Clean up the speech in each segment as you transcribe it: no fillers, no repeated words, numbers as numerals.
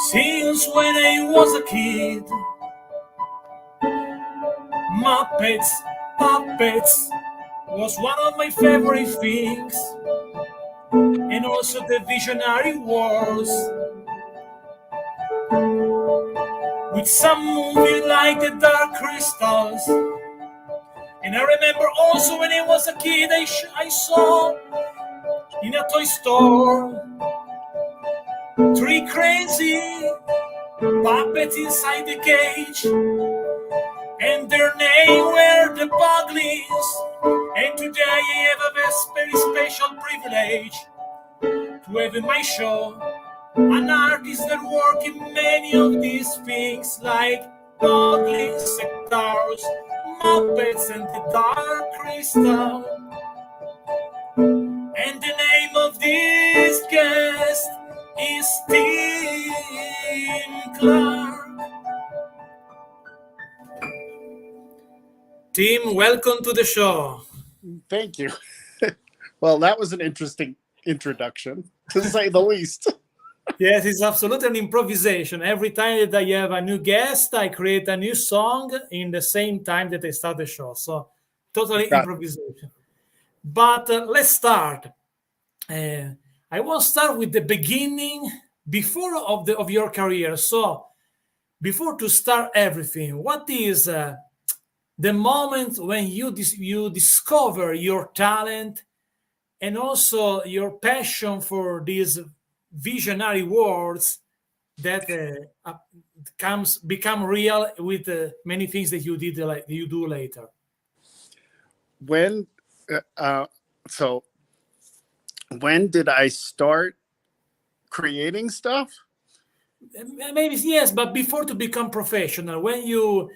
Since when I was a kid, Muppets, puppets was one of my favorite things, and also the Visionary Wars, with some movie like The Dark Crystals. And I remember also when I was a kid, I saw in a toy store 3 crazy puppets inside the cage, and their name were the Boglins. And today I have a very special privilege to have in my show an artist that works in many of these things, like Boglins, Sectaurs, Muppets, and the Dark Crystal. And the name of this guest is Tim Clarke. Tim, welcome to the show. Thank you. Well, that was an interesting introduction, to say the least. Yes, it's absolutely an improvisation. Every time that I have a new guest, I create a new song in the same time that I start the show. So totally improvisation. But let's start. I want to start with the beginning, before of your career. So before to start everything, what is the moment when you discover your talent and also your passion for these visionary words that become real with many things that you did, like you do later? When did I start creating stuff? Maybe yes, but before to become professional, when you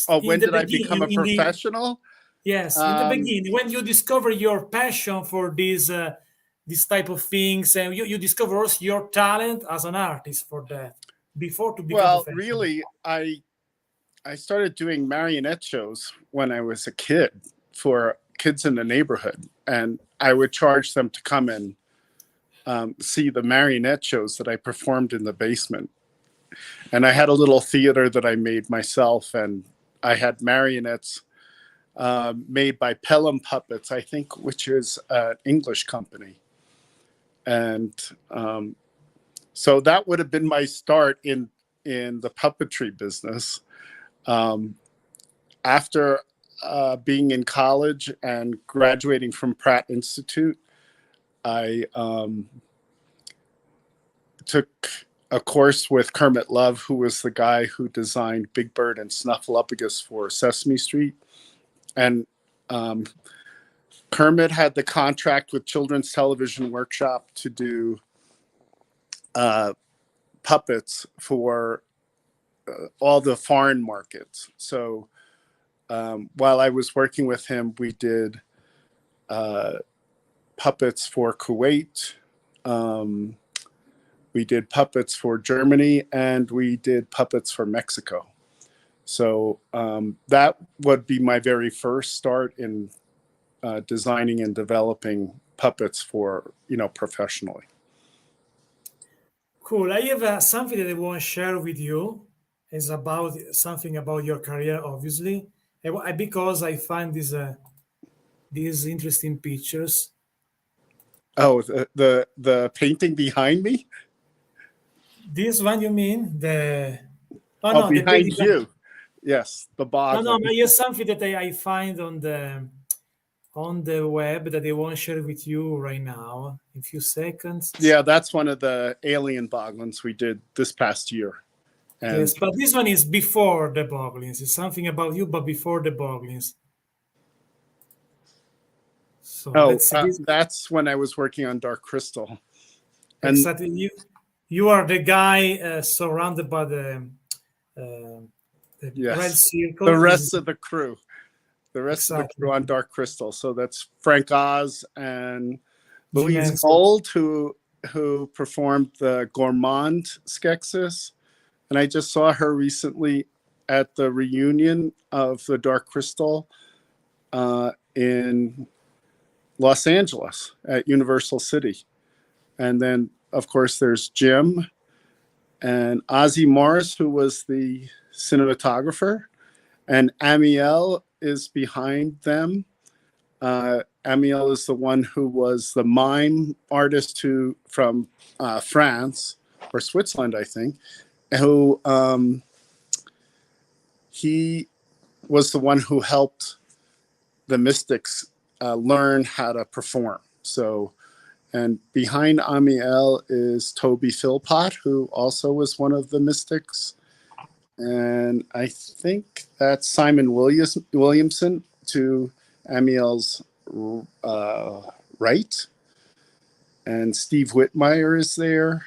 when did I become a professional? Yes, in the beginning, when you discover your passion for this type of things, and you discover also your talent as an artist for that, before to become professional. Really, I started doing marionette shows when I was a kid for kids in the neighborhood, and I would charge them to come and see the marionette shows that I performed in the basement. And I had a little theater that I made myself, and I had marionettes made by Pelham Puppets, I think, which is an English company. And so that would have been my start in the puppetry business. After being in college and graduating from Pratt Institute, I took a course with Kermit Love, who was the guy who designed Big Bird and Snuffleupagus for Sesame Street. And Kermit had the contract with Children's Television Workshop to do puppets for all the foreign markets. So while I was working with him, we did puppets for Kuwait. We did puppets for Germany, and we did puppets for Mexico. So that would be my very first start in designing and developing puppets for, professionally. Cool. I have something that I want to share with you. Is about something about your career, obviously, because I find these interesting pictures. Oh, the painting behind me? This one, you mean? No, behind you. Yes, the bottom. No, but here's something that I find on the web that I want to share with you right now in a few seconds. Yeah, that's one of the alien Boglins we did this past year. And yes, but this one is before the Boglins. It's something about you, but before the Boglins. So that's when I was working on Dark Crystal. And exactly. You are the guy surrounded by the yes, red circle. The rest of the crew. The rest of the crew on Dark Crystal. So that's Frank Oz and Louise Gold, who performed the Gourmand Skeksis. And I just saw her recently at the reunion of the Dark Crystal in Los Angeles at Universal City. And then, of course, there's Jim and Ozzy Morris, who was the cinematographer, and Amiel is behind them. Amiel is the one who was the mime artist from France or Switzerland, I think, who he was the one who helped the Mystics learn how to perform. So, and behind Amiel is Toby Philpott, who also was one of the Mystics. And I think that's Simon Williamson to Amiel's right. And Steve Whitmire is there.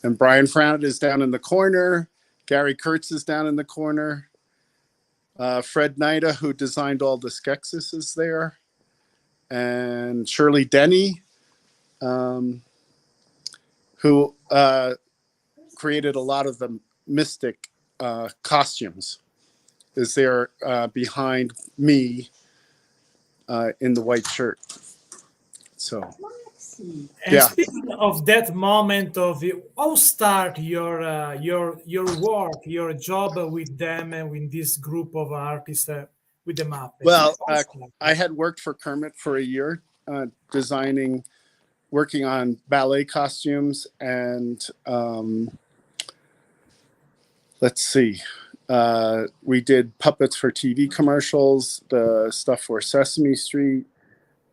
And Brian Frownett is down in the corner. Gary Kurtz is down in the corner. Fred Nida, who designed all the Skeksis, is there. And Shirley Denny, who created a lot of the Mystic costumes, is there behind me in the white shirt. So, and speaking of that moment of how start your work, your job with them and with this group of artists with the Muppets. Well, I had worked for Kermit for a year, working on ballet costumes, and let's see. We did puppets for TV commercials, the stuff for Sesame Street,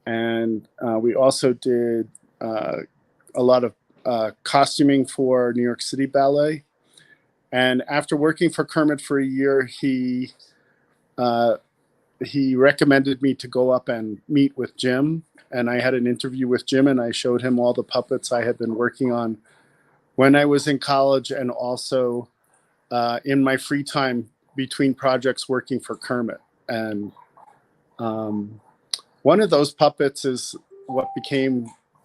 and we also did a lot of costuming for New York City Ballet. And after working for Kermit for a year, he recommended me to go up and meet with Jim. And I had an interview with Jim, and I showed him all the puppets I had been working on when I was in college, and also in my free time between projects working for Kermit. And one of those puppets is what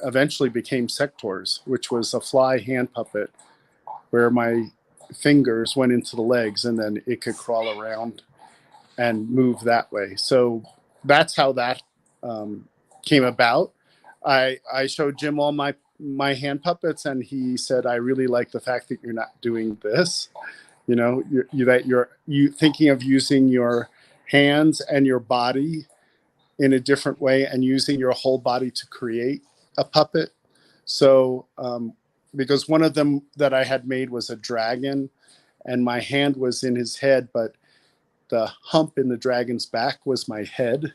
eventually became Sectaurs, which was a fly hand puppet where my fingers went into the legs and then it could crawl around and move that way. So that's how that came about. I showed Jim all my hand puppets, and he said, I really like the fact that you're not doing this. You know, you're thinking of using your hands and your body in a different way and using your whole body to create a puppet. So, because one of them that I had made was a dragon, and my hand was in his head, but the hump in the dragon's back was my head.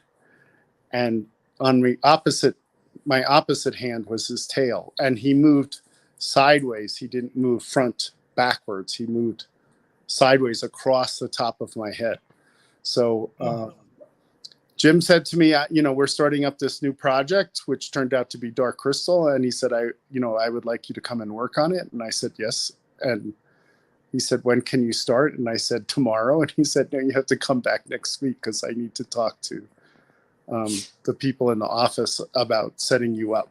And on my opposite hand was his tail. And he moved sideways. He didn't move front backwards. He moved sideways across the top of my head. So Jim said to me, we're starting up this new project, which turned out to be Dark Crystal. And he said, I would like you to come and work on it. And I said, yes. And he said, when can you start? And I said, tomorrow. And he said, no, you have to come back next week because I need to talk to the people in the office about setting you up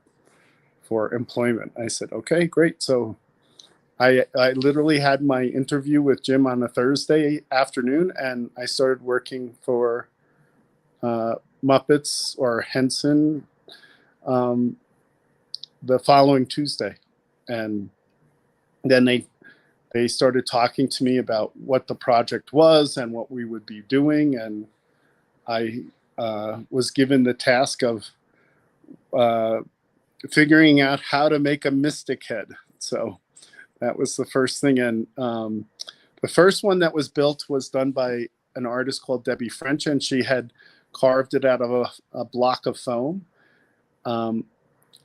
for employment. I said, okay, great. So I literally had my interview with Jim on a Thursday afternoon, and I started working for Muppets or Henson the following Tuesday. And then they started talking to me about what the project was and what we would be doing. And I was given the task of figuring out how to make a Mystic head. So that was the first thing. And the first one that was built was done by an artist called Debbie French, and she had carved it out of a block of foam.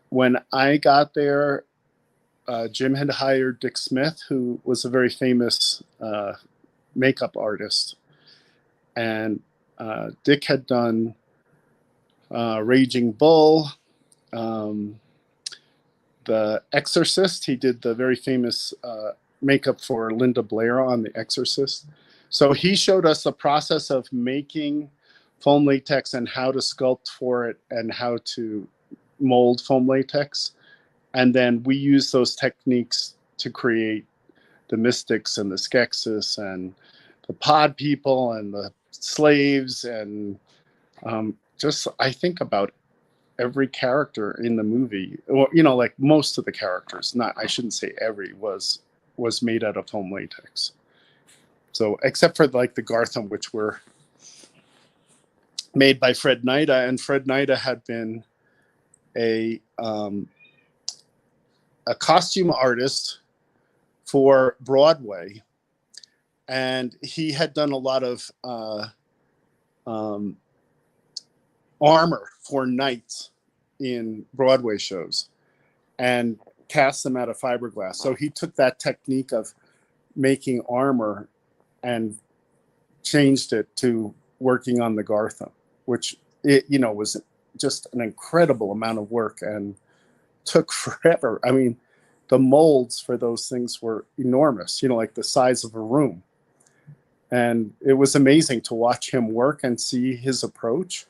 When I got there, Jim had hired Dick Smith, who was a very famous makeup artist. And Dick had done Raging Bull, The Exorcist. He did the very famous makeup for Linda Blair on The Exorcist. So he showed us the process of making foam latex and how to sculpt for it and how to mold foam latex. And then we use those techniques to create the Mystics and the Skeksis and pod people and the slaves, and just I think about every character in the movie, or like most of the characters. Not, I shouldn't say every, was made out of foam latex. So except for like the Gartham, which were made by Fred Nida, and Fred Nida had been a costume artist for Broadway, and he had done a lot of armor for knights in Broadway shows and cast them out of fiberglass. So he took that technique of making armor and changed it to working on the Gartham, which was just an incredible amount of work and took forever. I mean, the molds for those things were enormous, like the size of a room. And it was amazing to watch him work and see his approach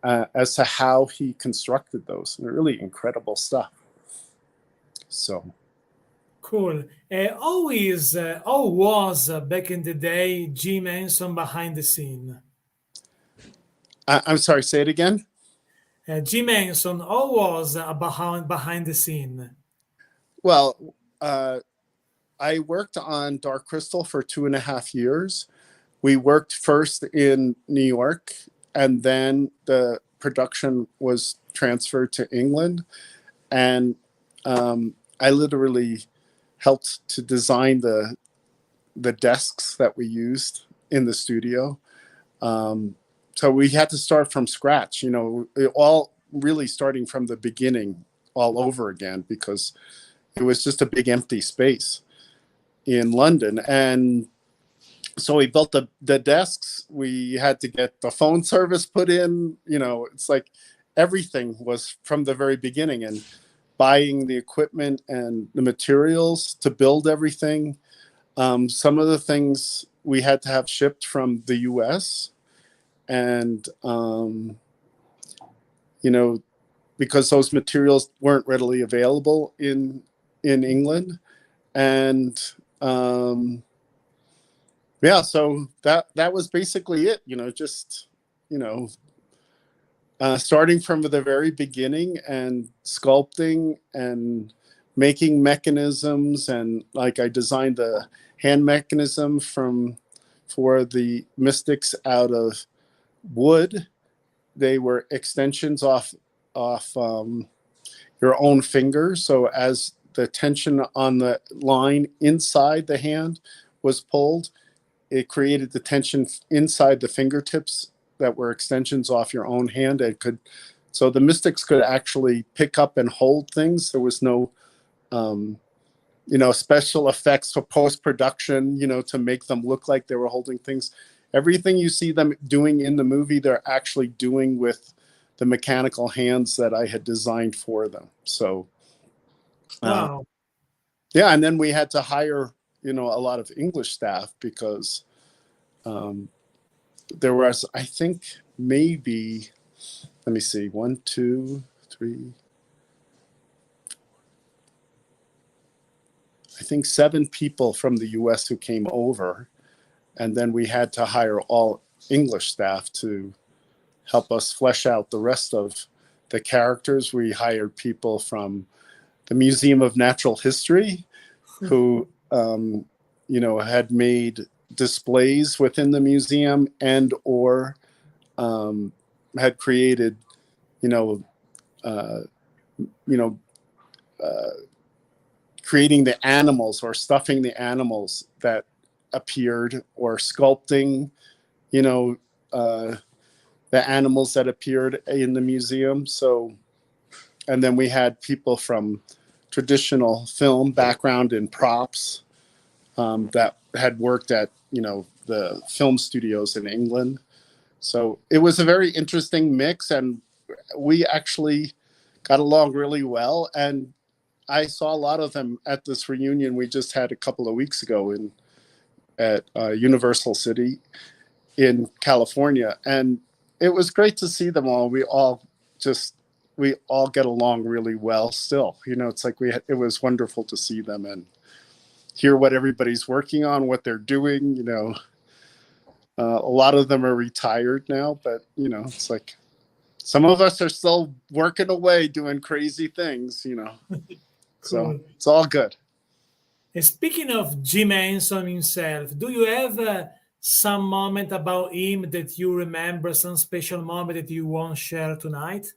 as to how he constructed those. Really incredible stuff. So cool. How was back in the day Jim Henson behind the scene? I'm sorry, say it again. Jim Henson, how was behind the scene? Well, I worked on Dark Crystal for 2.5 years. We worked first in New York, and then the production was transferred to England. And I literally helped to design the desks that we used in the studio. So we had to start from scratch, all really starting from the beginning all over again, because it was just a big empty space in London. And so we built the desks. We had to get the phone service put in. It's like everything was from the very beginning, and buying the equipment and the materials to build everything. Some of the things we had to have shipped from the US, and because those materials weren't readily available in England. And so that was basically it, starting from the very beginning and sculpting and making mechanisms. And like I designed the hand mechanism for the Mystics out of wood. They were extensions off your own fingers. So as the tension on the line inside the hand was pulled, it created the tension inside the fingertips that were extensions off your own hand. So the Mystics could actually pick up and hold things. There was no, special effects for post-production, to make them look like they were holding things. Everything you see them doing in the movie, they're actually doing with the mechanical hands that I had designed for them. So, wow. Yeah. And then we had to hire, a lot of English staff, because there was, I think, maybe, let me see, 1, 2, 3, I think 7 people from the US who came over. And then we had to hire all English staff to help us flesh out the rest of the characters. We hired people from the Museum of Natural History who, had made displays within the museum and or had created, creating the animals or stuffing the animals that appeared, or sculpting, the animals that appeared in the museum. So, and then we had people from traditional film background in props that had worked at, the film studios in England. So it was a very interesting mix, and we actually got along really well. And I saw a lot of them at this reunion we just had a couple of weeks ago at Universal City in California. And it was great to see them all. We all get along really well still. It's like it was wonderful to see them and hear what everybody's working on, what they're doing. A lot of them are retired now, but you know, it's like some of us are still working away doing crazy things, you know. So Cool. it's all good. And speaking of Jim Henson himself, do you have some moment about him that you remember, some special moment that you want to share tonight?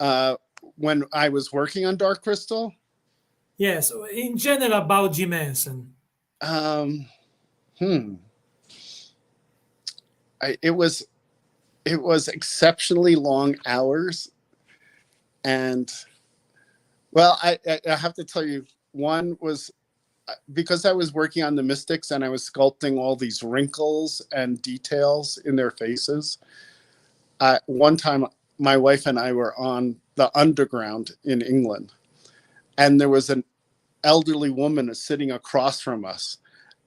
Uh, when I was working on Dark Crystal, Yes, in general about Jim Henson. um, hmm, it was exceptionally long hours, and well, I have to tell you, one was because I was working on the Mystics and I was sculpting all these wrinkles and details in their faces. One time, my wife and I were on the Underground in England, and there was an elderly woman sitting across from us,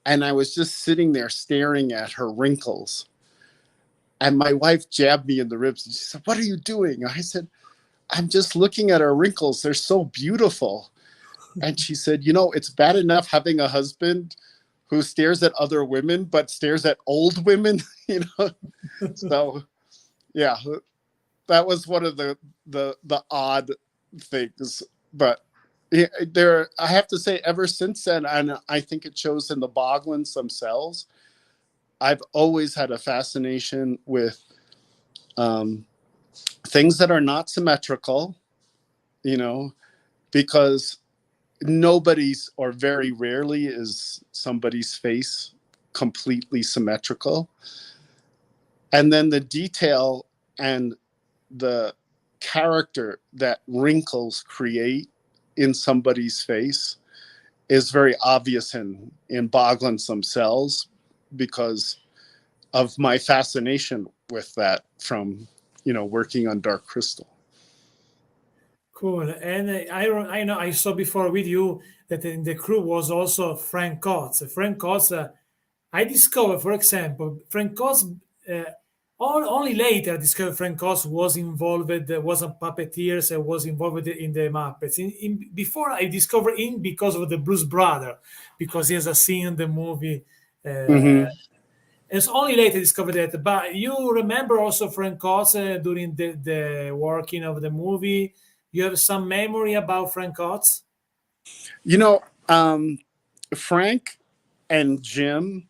and I was just sitting there staring at her wrinkles. And my wife jabbed me in the ribs and she said, "What are you doing?" I said, "I'm just looking at her wrinkles. They're so beautiful." And she said, "You know, it's bad enough having a husband who stares at other women, but stares at old women." You know, so yeah, that was one of the odd things. But there, I have to say, ever since then, and I think it shows in the Boglins themselves, I've always had a fascination with um, things that are not symmetrical, you know, because nobody's, or very rarely is somebody's face completely symmetrical. And then the detail and the character that wrinkles create in somebody's face is very obvious in Boglins themselves, because of my fascination with that from, you know, working on Dark Crystal. Cool. And I know I saw before with you that in the crew was also Frank Kotz. Frank Kotz, I discovered, for example, Frank Kotz. Uh, Only later I discovered Frank Kotz was involved, was a puppeteer, and was involved in the Muppets. Before I discovered him because of the Blues Brother, because he has a scene in the movie. Mm-hmm. It's only later I discovered that. But you remember also Frank Kotz during the working of the movie. You have some memory about Frank Kotz? You know, Frank and Jim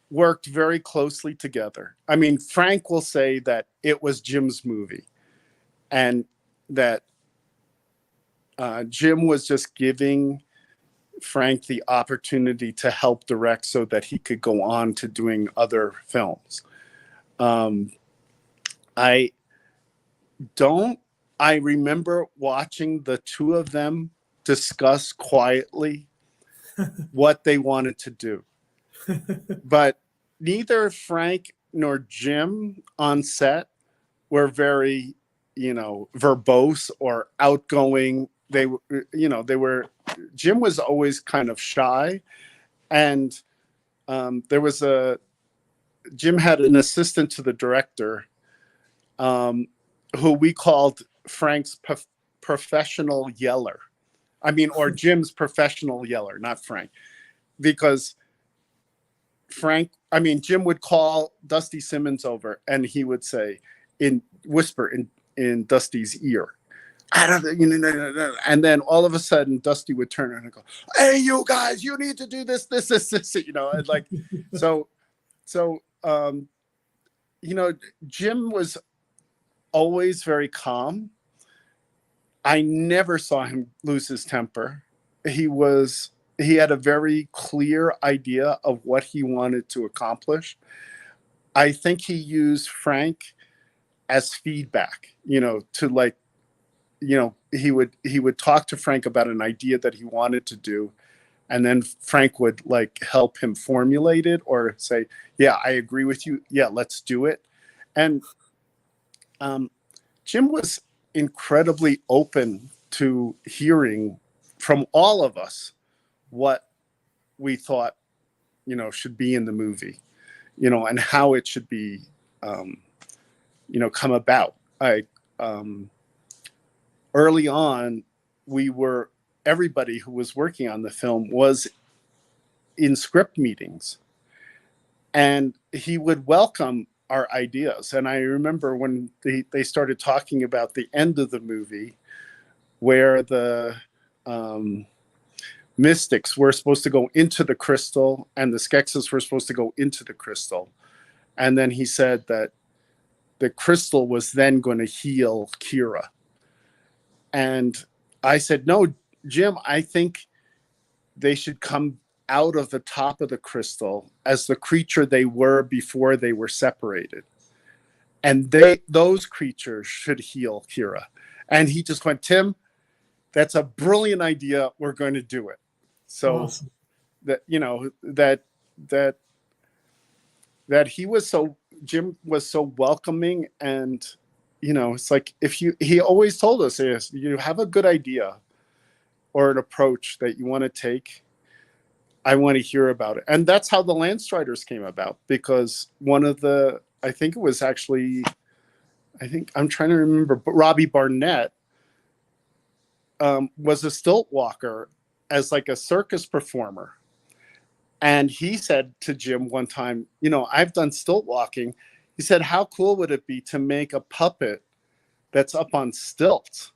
worked very closely together. I mean, Frank will say that it was Jim's movie, and that Jim was just giving Frank the opportunity to help direct so that he could go on to doing other films. Um, I don't, I remember watching the two of them discuss quietly what they wanted to do. But neither Frank nor Jim on set were very, you know, verbose or outgoing. They, you know, they were, Jim was always kind of shy. And Jim had an assistant to the director, who we called Frank's professional yeller. I mean, or Jim's professional yeller, not Frank, because Jim would call Dusty Simmons over and he would say, whisper in Dusty's ear, "I don't, you know," and then all of a sudden Dusty would turn around and go, "Hey, you guys, you need to do this, you know," and like, so, you know, Jim was always very calm. I never saw him lose his temper. He had a very clear idea of what he wanted to accomplish. I think he used Frank as feedback, you know, to like, you know, he would talk to Frank about an idea that he wanted to do, and then Frank would like help him formulate it or say, "Yeah, I agree with you. Yeah, let's do it." And Jim was incredibly open to hearing from all of us what we thought, you know, should be in the movie, you know, and how it should be, you know, come about. Early on, everybody who was working on the film was in script meetings, and he would welcome our ideas. And I remember when they started talking about the end of the movie, where the mystics were supposed to go into the crystal and the Skeksis were supposed to go into the crystal. And then he said that the crystal was then going to heal Kira. And I said, no, Jim, I think they should come out of the top of the crystal as the creature they were before they were separated. And those creatures should heal Kira. And he just went, Tim, that's a brilliant idea. We're going to do it. So Awesome. that, that Jim was so welcoming. And, it's like, he always told us, you have a good idea or an approach that you want to take, I want to hear about it. And that's how the Landstriders came about, because I'm trying to remember, but Robbie Barnett was a stilt walker as like a circus performer. And he said to Jim one time, I've done stilt walking. He said, how cool would it be to make a puppet that's up on stilts?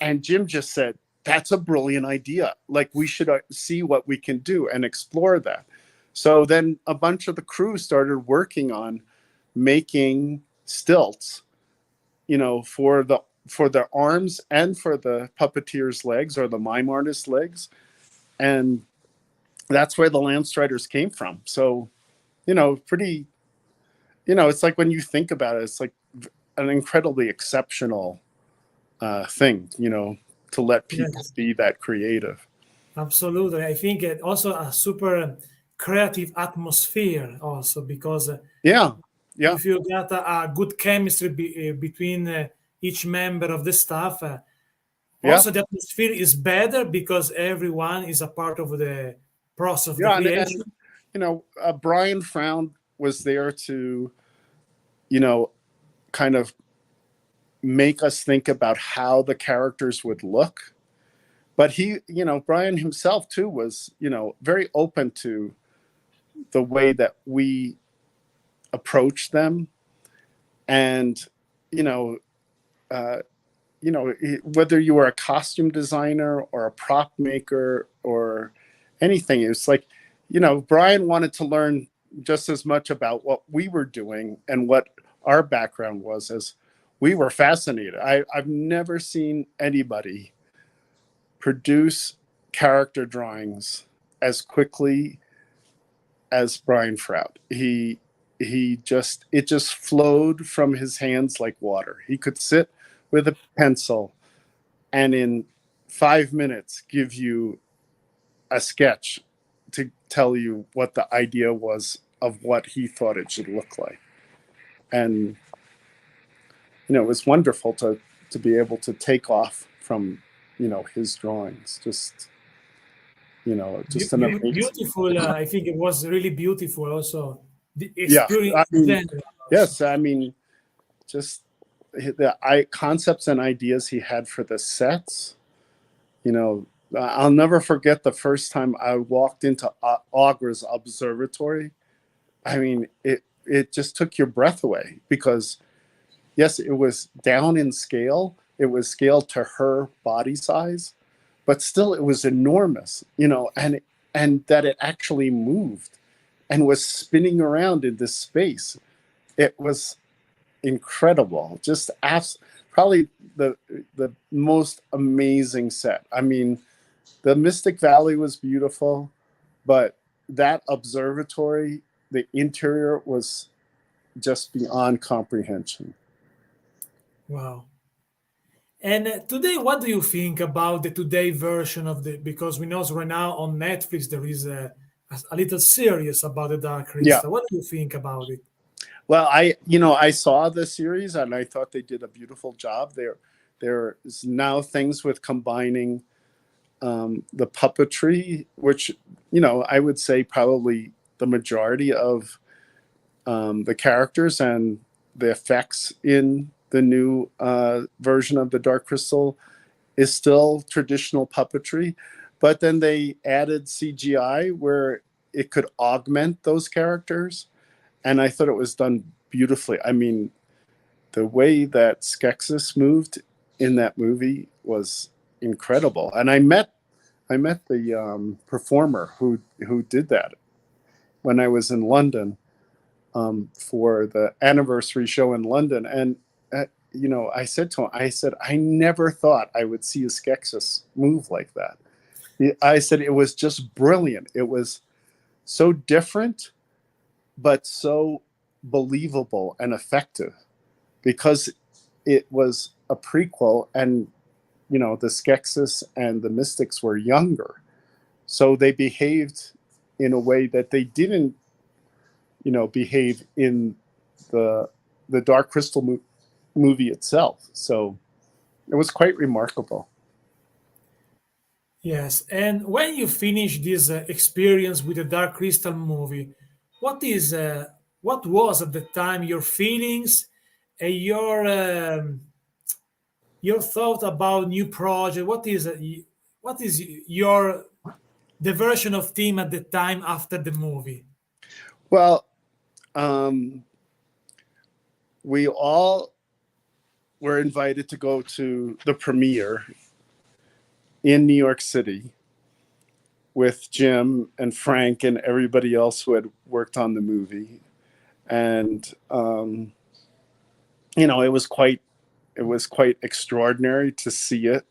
And Jim just said, that's a brilliant idea. Like, we should see what we can do and explore that. So then a bunch of the crew started working on making stilts, for their arms and for the puppeteer's legs or the mime artist's legs. And that's where the Landstriders came from. So, pretty, it's like when you think about it, it's like an incredibly exceptional thing, to let people be that creative. Absolutely. I think it also a super creative atmosphere also, because if you got a good chemistry between each member of the staff, also the atmosphere is better because everyone is a part of the process of the creation. And Brian Frown was there to, kind of make us think about how the characters would look. But Brian himself too was, very open to the way that we approach them. And, whether you were a costume designer or a prop maker or anything, it's like, Brian wanted to learn just as much about what we were doing and what our background was as we were fascinated. I've never seen anybody produce character drawings as quickly as Brian Froud. It just flowed from his hands like water. He could sit with a pencil and in 5 minutes give you a sketch to tell you what the idea was of what he thought it should look like. And it was wonderful to be able to take off from his drawings. Just an amazing, beautiful. I think it was really beautiful also, the experience. Just the concepts and ideas he had for the sets. I'll never forget the first time I walked into Auger's observatory. I mean, it just took your breath away, because yes, it was down in scale. It was scaled to her body size, but still it was enormous, and that it actually moved and was spinning around in this space. It was incredible. Just probably the most amazing set. I mean, the Mystic Valley was beautiful, but that observatory, the interior was just beyond comprehension. Wow. And today, what do you think about the today version of because we know right now on Netflix there is a little series about the Dark Crystal. Yeah. What do you think about it? Well, I saw the series and I thought they did a beautiful job. There's now things with combining the puppetry, which, I would say probably the majority of the characters and the effects in the new version of the Dark Crystal is still traditional puppetry. But then they added CGI where it could augment those characters, and I thought it was done beautifully. I mean, the way that Skeksis moved in that movie was incredible. And I met the performer who did that when I was in London for the anniversary show in London. And you know, I said to him, I never thought I would see a Skeksis move like that. I said it was just brilliant. It was so different, but so believable and effective because it was a prequel, and you know, the Skeksis and the Mystics were younger, so they behaved in a way that they didn't, you know, behave in the Dark Crystal movie itself. So it was quite remarkable. Yes, and when you finish this experience with the Dark Crystal movie, what is what was at the time your feelings and your thought about new project? What is your the version of Tim at the time after the movie? Well, we all were invited to go to the premiere in New York City with Jim and Frank and everybody else who had worked on the movie. And, you know, it was quite extraordinary to see it.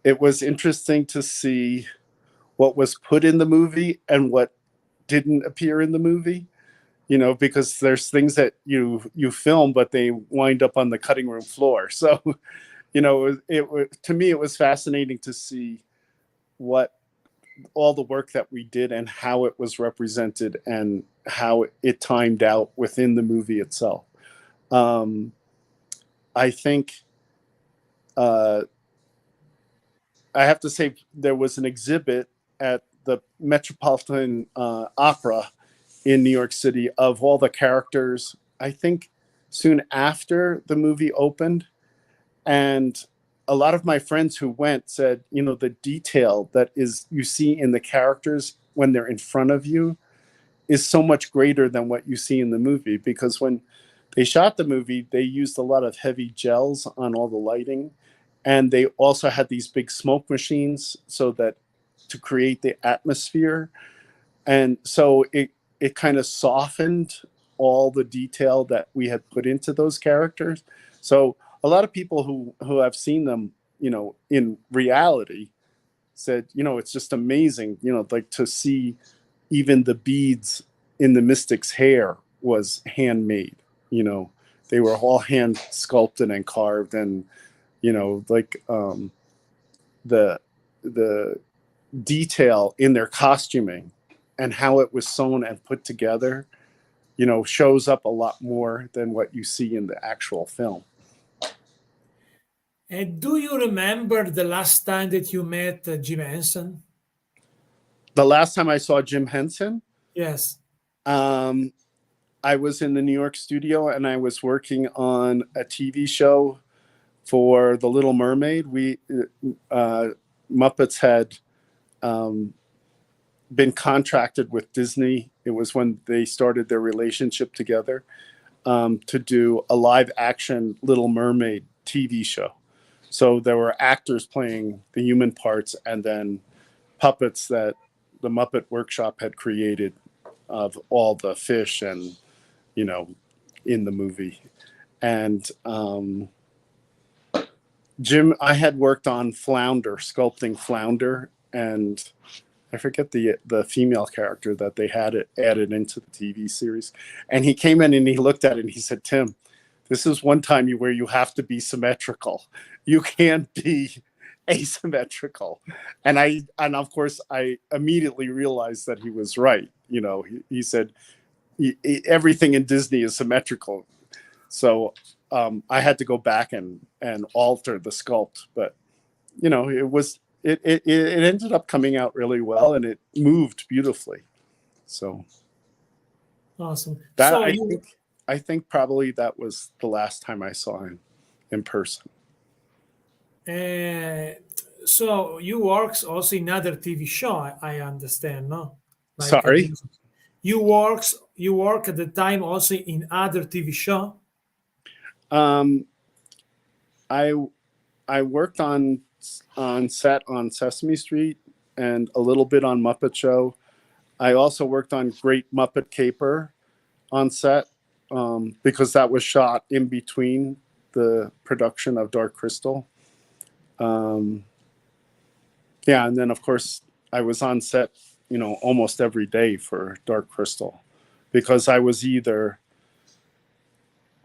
It was interesting to see what was put in the movie and what didn't appear in the movie, you know, because there's things that you film, but they wind up on the cutting room floor. So, you know, to me, it was fascinating to see what all the work that we did and how it was represented and how it timed out within the movie itself. I think I have to say there was an exhibit at the Metropolitan Opera in New York City of all the characters, I think soon after the movie opened. And a lot of my friends who went said, you know, the detail that is you see in the characters when they're in front of you is so much greater than what you see in the movie, because when they shot the movie, they used a lot of heavy gels on all the lighting. And they also had these big smoke machines so that to create the atmosphere. And so it kind of softened all the detail that we had put into those characters. So a lot of people who have seen them, you know, in reality said, you know, it's just amazing, you know, like to see even the beads in the Mystic's hair was handmade, you know, they were all hand sculpted and carved. And, you know, like the detail in their costuming and how it was sewn and put together, you know, shows up a lot more than what you see in the actual film. And do you remember the last time that you met Jim Henson? The last time I saw Jim Henson, Yes. I was in the New York studio and I was working on a TV show for The Little Mermaid. We Muppets had been contracted with Disney. It was when they started their relationship together to do a live action Little Mermaid TV show. So there were actors playing the human parts and then puppets that the Muppet Workshop had created of all the fish and, you know, in the movie. And Jim, I had worked on Flounder, sculpting Flounder, and I forget the female character that they had it added into the TV series. And he came in and he looked at it and he said, Tim, this is one time where you have to be symmetrical. You can't be asymmetrical. And of course I immediately realized that he was right. You know, he said everything in Disney is symmetrical. So I had to go back and alter the sculpt, but you know, it ended up coming out really well and it moved beautifully. So Awesome. that So I think probably that was the last time I saw him in person. So you work also in other TV show, I understand, no? Like Sorry. you work at the time also in other TV show. Um, I I worked on set on Sesame Street and a little bit on Muppet Show. I also worked on Great Muppet Caper on set because that was shot in between the production of Dark Crystal. Um, yeah, and then of course I was on set, almost every day for Dark Crystal because I was either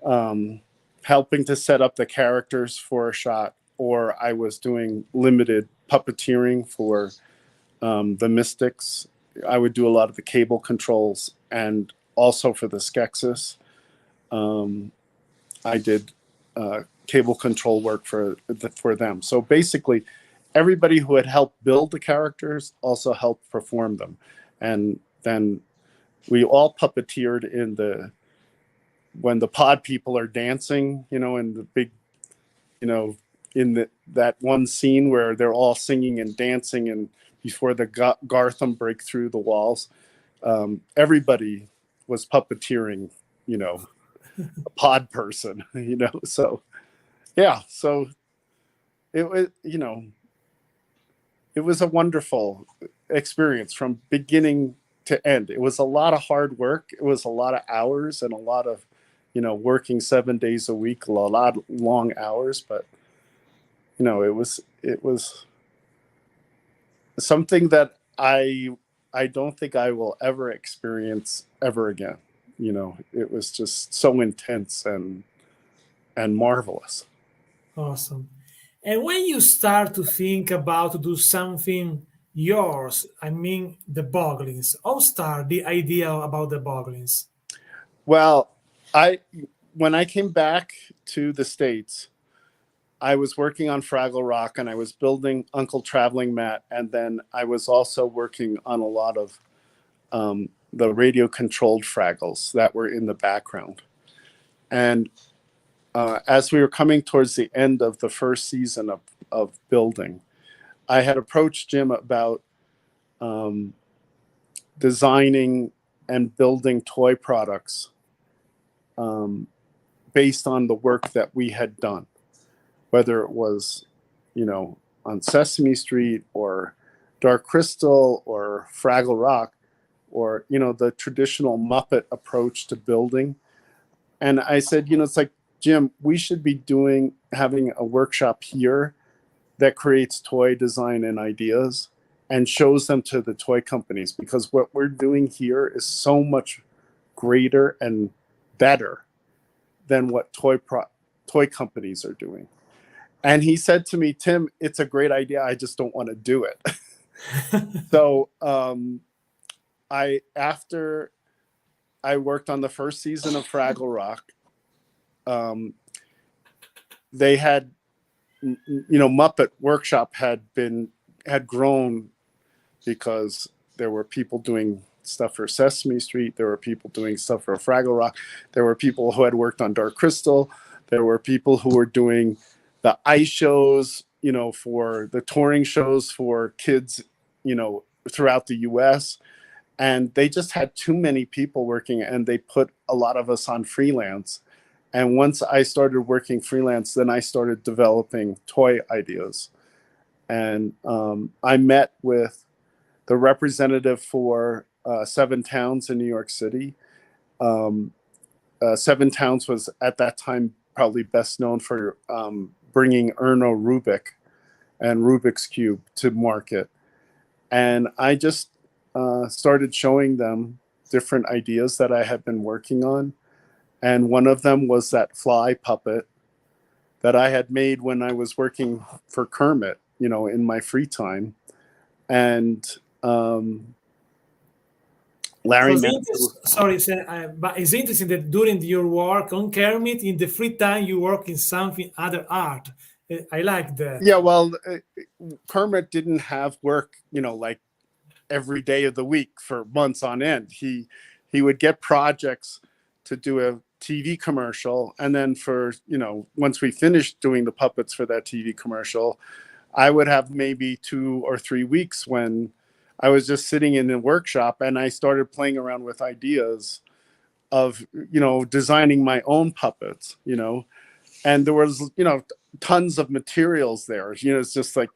um, helping to set up the characters for a shot, or I was doing limited puppeteering for the Mystics. I would do a lot of the cable controls, and also for the Skeksis, I did cable control work for them. So basically, everybody who had helped build the characters also helped perform them, and then we all puppeteered when the pod people are dancing, in the big, that one scene where they're all singing and dancing, and before the Gartham break through the walls, everybody was puppeteering, a pod person, So yeah, so it was, it was a wonderful experience from beginning to end. It was a lot of hard work. It was a lot of hours and a lot of, working 7 days a week, a lot of long hours. But it was something that I don't think I will ever experience ever again. It was just so intense and marvelous. Awesome. And when you start to think about to do something yours, I mean the Boglins, how start the idea about the Boglins? Well, I when I came back to the States, I was working on Fraggle Rock and I was building Uncle Traveling Matt, and then I was also working on a lot of the radio controlled Fraggles that were in the background. And as we were coming towards the end of the first season of building, I had approached Jim about designing and building toy products based on the work that we had done, whether it was, on Sesame Street or Dark Crystal or Fraggle Rock, or, the traditional Muppet approach to building. And I said, it's like, Jim, we should be having a workshop here that creates toy design and ideas and shows them to the toy companies, because what we're doing here is so much greater and better than what toy companies are doing. And he said to me, Tim, it's a great idea. I just don't want to do it. So after I worked on the first season of Fraggle Rock, they had, Muppet Workshop had grown because there were people doing stuff for Sesame Street. There were people doing stuff for Fraggle Rock. There were people who had worked on Dark Crystal. There were people who were doing the ice shows, for the touring shows for kids, throughout the US. And they just had too many people working, and they put a lot of us on freelance. And once I started working freelance, then I started developing toy ideas. And I met with the representative for Seven Towns in New York City. Seven Towns was at that time probably best known for bringing Erno Rubik and Rubik's Cube to market. And I just started showing them different ideas that I had been working on. And one of them was that fly puppet that I had made when I was working for Kermit, in my free time. And Larry but it's interesting that during your work on Kermit, in the free time, you work in something other art. I like that. Yeah, well, Kermit didn't have work, like every day of the week for months on end. He would get projects to do a TV commercial, and then for once we finished doing the puppets for that TV commercial, I would have maybe 2 or 3 weeks when I was just sitting in a workshop and I started playing around with ideas of, designing my own puppets, and there was, tons of materials there. It's just like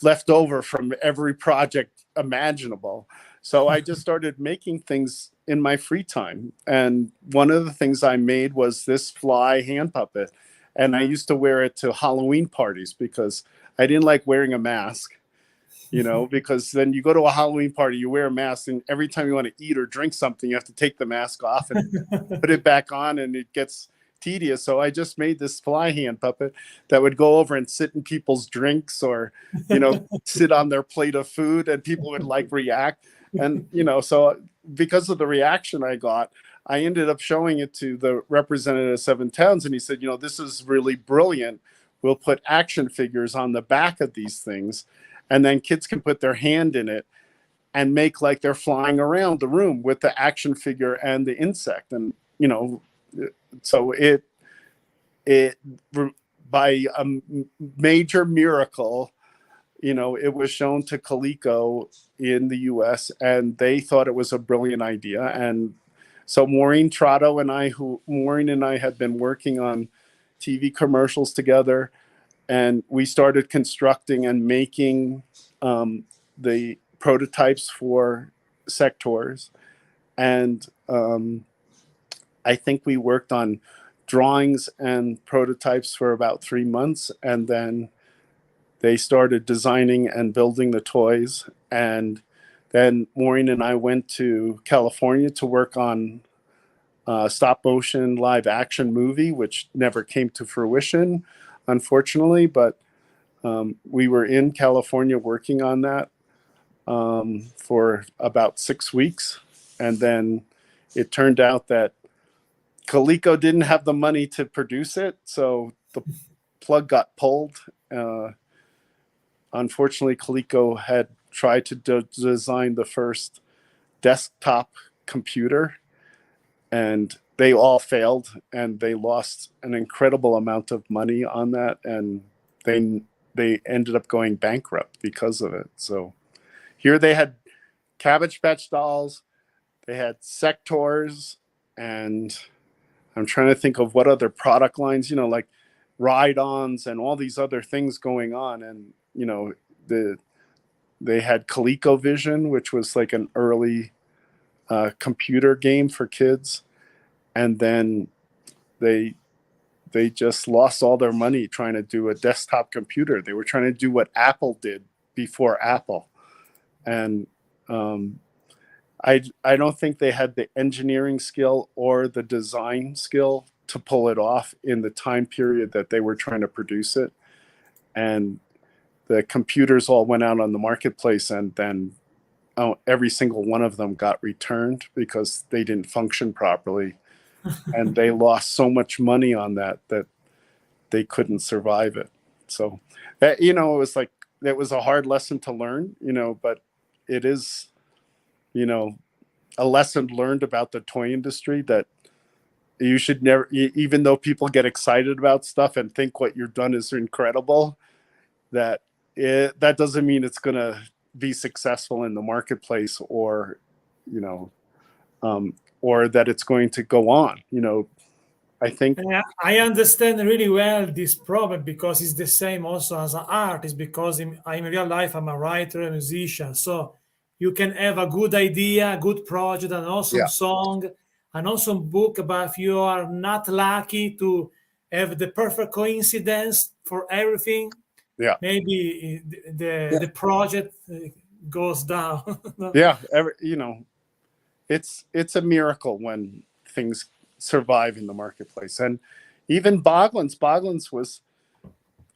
left over from every project imaginable. So I just started making things in my free time. And one of the things I made was this fly hand puppet. And I used to wear it to Halloween parties because I didn't like wearing a mask, because then you go to a Halloween party, you wear a mask, and every time you want to eat or drink something, you have to take the mask off and put it back on, and it gets tedious. So I just made this fly hand puppet that would go over and sit in people's drinks or, sit on their plate of food, and people would like react. And, so because of the reaction I got, I ended up showing it to the representative of Seven Towns, and he said, this is really brilliant. We'll put action figures on the back of these things, and then kids can put their hand in it and make like they're flying around the room with the action figure and the insect. And, so it by a major miracle, it was shown to Coleco in the US, and they thought it was a brilliant idea. And so Maureen Trotto and Maureen and I had been working on TV commercials together, and we started constructing and making the prototypes for Sectaurs. And I think we worked on drawings and prototypes for about 3 months, and then they started designing and building the toys. And then Maureen and I went to California to work on stop motion live action movie, which never came to fruition, unfortunately. But we were in California working on that for about 6 weeks. And then it turned out that Coleco didn't have the money to produce it, so the plug got pulled. Unfortunately, Coleco had tried to design the first desktop computer, and they all failed, and they lost an incredible amount of money on that, and they ended up going bankrupt because of it. So here they had Cabbage Patch dolls, they had Sectaurs, and I'm trying to think of what other product lines, like ride-ons and all these other things going on. And, they had ColecoVision, which was like an early computer game for kids. And then they just lost all their money trying to do a desktop computer. They were trying to do what Apple did before Apple. And I don't think they had the engineering skill or the design skill to pull it off in the time period that they were trying to produce it. And the computers all went out on the marketplace, and then every single one of them got returned because they didn't function properly. And they lost so much money on that they couldn't survive it. So, it was like, it was a hard lesson to learn, but it is, a lesson learned about the toy industry that you should never, even though people get excited about stuff and think what you've done is incredible, that doesn't mean it's going to be successful in the marketplace, or, or that it's going to go on. I think I understand really well this problem, because it's the same also as an artist, because in real life I'm a writer, a musician. So you can have a good idea, a good project, an awesome song, an awesome book, but if you are not lucky to have the perfect coincidence for everything, maybe the project goes down. Yeah, it's a miracle when things survive in the marketplace. And even Boglins was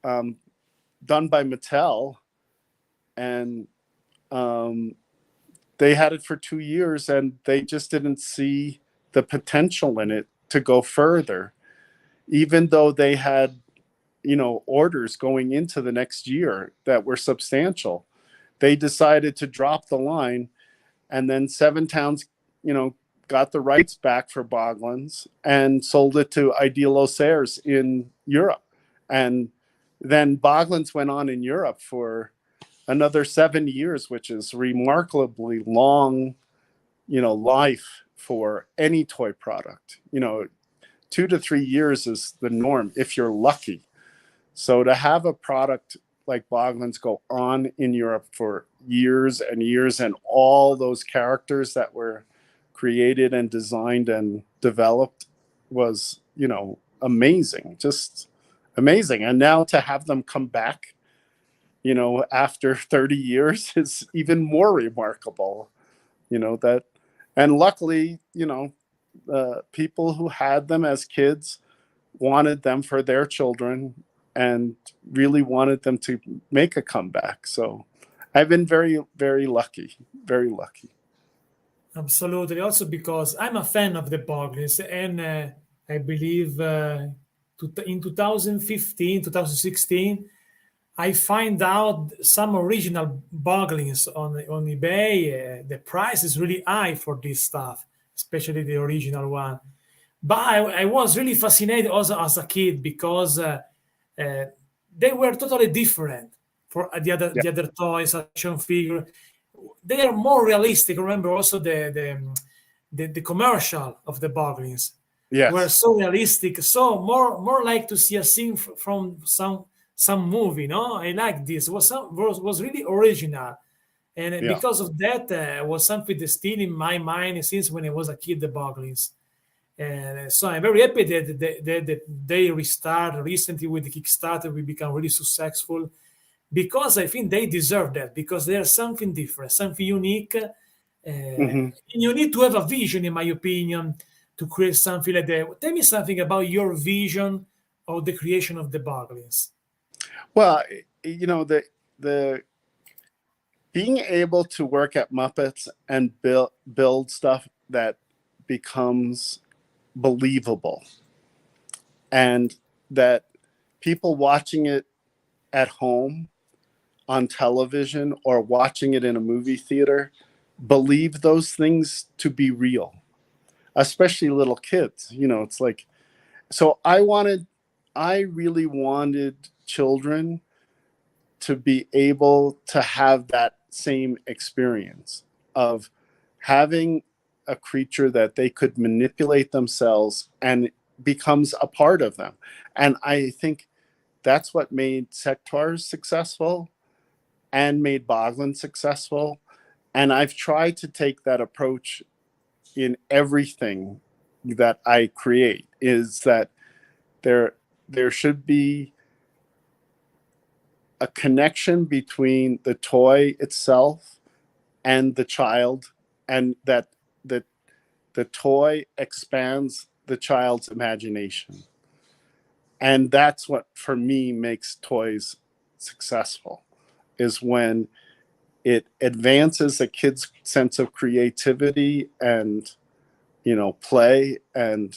done by Mattel, and they had it for 2 years, and they just didn't see the potential in it to go further, even though they had orders going into the next year that were substantial. They decided to drop the line, and then Seven Towns got the rights back for Boglins and sold it to Lossirs in Europe. And then Boglins went on in Europe for another 7 years, which is remarkably long, life for any toy product. 2 to 3 years is the norm if you're lucky. So to have a product like Boglins go on in Europe for years and years, and all those characters that were created and designed and developed was, amazing, just amazing. And now to have them come back, after 30 years is even more remarkable, that, and luckily, people who had them as kids wanted them for their children and really wanted them to make a comeback. So I've been very, very lucky, very lucky. Absolutely. Also because I'm a fan of the Boglins, and I believe in 2015, 2016, I find out some original Boglins on eBay. The price is really high for this stuff, especially the original one. But I was really fascinated also as a kid because they were totally different for the other toys, action figure. They are more realistic. Remember also the commercial of the Boglins were so realistic, so more like to see a scene from some movie. No, I like this. Was really original, and because of that, was something that still in my mind since when I was a kid. The Boglins. And so I'm very happy that they restart recently with the Kickstarter. We become really successful because I think they deserve that, because there's something different, something unique. And you need to have a vision, in my opinion, to create something like that. Tell me something about your vision of the creation of the Boglins. Well, the being able to work at Muppets and build stuff that becomes believable, and that people watching it at home on television or watching it in a movie theater believe those things to be real, especially little kids. It's like, so I really wanted children to be able to have that same experience of having a creature that they could manipulate themselves and becomes a part of them. And I think that's what made Sectaurs successful and made Boglins successful. And I've tried to take that approach in everything that I create, is that there should be a connection between the toy itself and the child, and that the toy expands the child's imagination. And that's what, for me, makes toys successful, is when it advances a kid's sense of creativity and, play, and,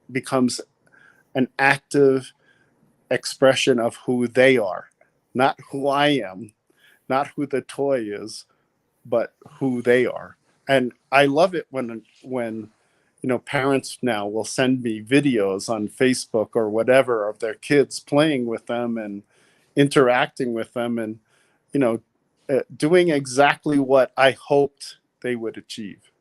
becomes an active expression of who they are, not who I am, not who the toy is, but who they are. And I love it when parents now will send me videos on Facebook or whatever of their kids playing with them and interacting with them, and doing exactly what I hoped they would achieve.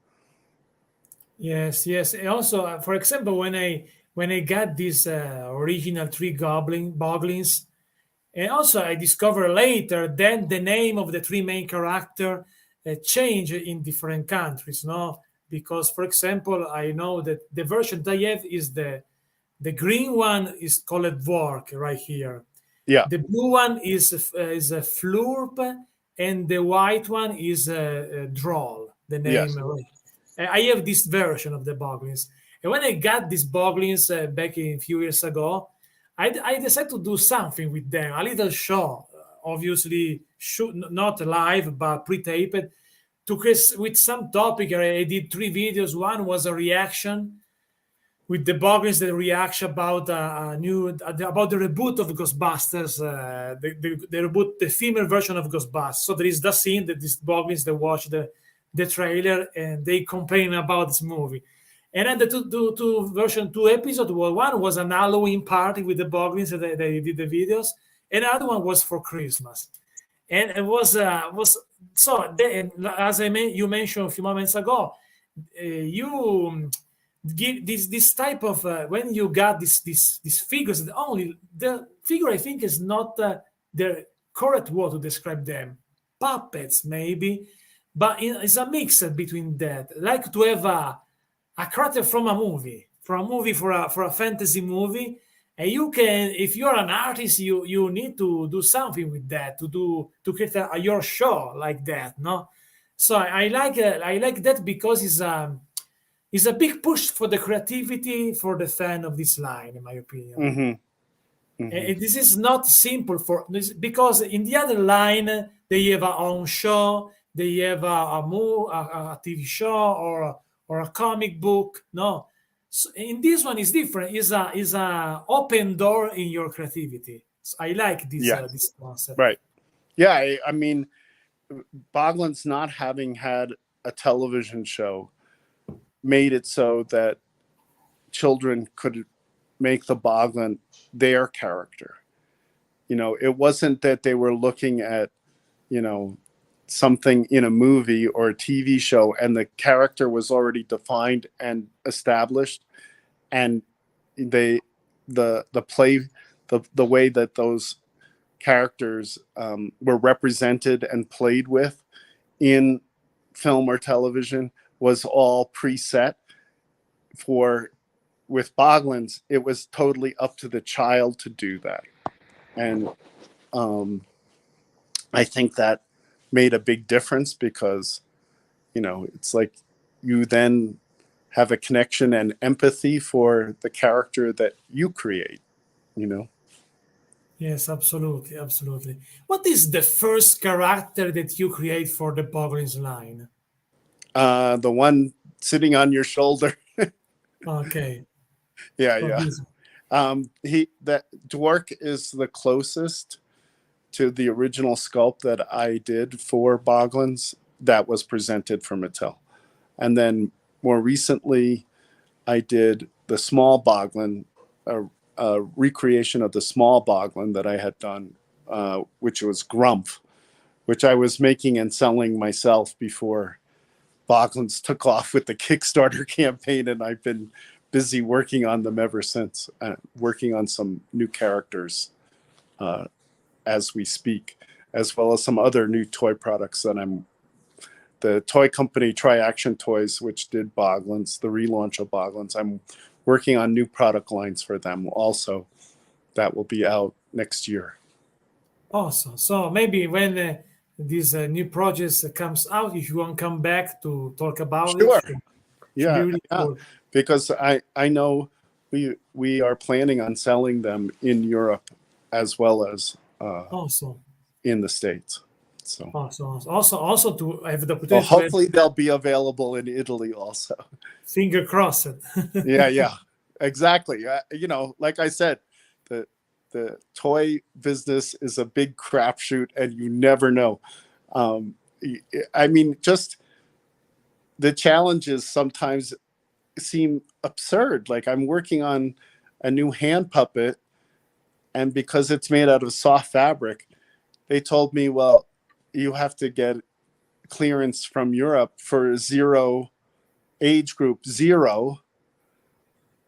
Yes. And also, for example, when I got these original three Boglins, and also I discovered later that the name of the three main character change in different countries, no? Because, for example, I know that the version that I have is the green one is called Vork right here. Yeah. The blue one is a Flurp, and the white one is a Droll. The name. Yes. I have this version of the Boglins, and when I got these Boglins back a few years ago, I decided to do something with them, a little show. Obviously, not live, but pre-taped, to create with some topic. I did 3 videos. One was a reaction with the Boglins, the reaction about about the reboot of Ghostbusters, the reboot, the female version of Ghostbusters. So there is the scene that these Boglins, they watch the trailer and they complain about this movie. And then the two episode, well, one was an Halloween party with the Boglins that they did the videos, and the other one was for Christmas. And it was so they, as you mentioned a few moments ago, you give this type of when you got these figures, only the figure I think is not the correct word to describe them, puppets maybe, but it's a mix between that, like to have a character from a movie, for a fantasy movie. And you can, if you're an artist, you need to do something with that to create your show like that, no? So I like that because it's a big push for the creativity for the fan of this line, in my opinion. And this is not simple for this, because in the other line they have a own show, they have a TV show or a comic book. No, so in this one is different. Is a open door in your creativity. So I like this this concept. Right. Yeah. I mean, Boglins not having had a television show made it so that children could make the Boglin their character. You know, it wasn't that they were looking at, you know, something in a movie or a TV show and the character was already defined and established, and the way that those characters were represented and played with in film or television was all preset. With Boglins, it was totally up to the child to do that. And I think that made a big difference because, you know, it's like you then have a connection and empathy for the character that you create, you know? Yes, absolutely, absolutely. What is the first character that you create for the Boglins line? The one sitting on your shoulder. Okay. Yeah, So yeah. this- That Dwark is the closest to the original sculpt that I did for Boglins that was presented for Mattel. And then more recently, I did the small Boglin, a recreation of the small Boglin that I had done, which was Grumph, which I was making and selling myself before Boglins took off with the Kickstarter campaign, and I've been busy working on them ever since, working on some new characters as we speak, as well as some other new toy products that the toy company Tri-Action Toys, which did Boglins, the relaunch of Boglins. I'm working on new product lines for them also that will be out next year. Awesome. So maybe when this new project comes out, if you want to come back to talk about Sure. it, Yeah, really cool. because I know we are planning on selling them in Europe as well as Awesome. in the States. So Awesome. Also to have the well, opportunity hopefully they'll be available in Italy also. finger crossed. Yeah, exactly. You know, like I said, the toy business is a big crapshoot, and you never know. I mean, just the challenges sometimes seem absurd. Like I'm working on a new hand puppet, and because it's made out of soft fabric, they told me, well, you have to get clearance from Europe for 0 age group 0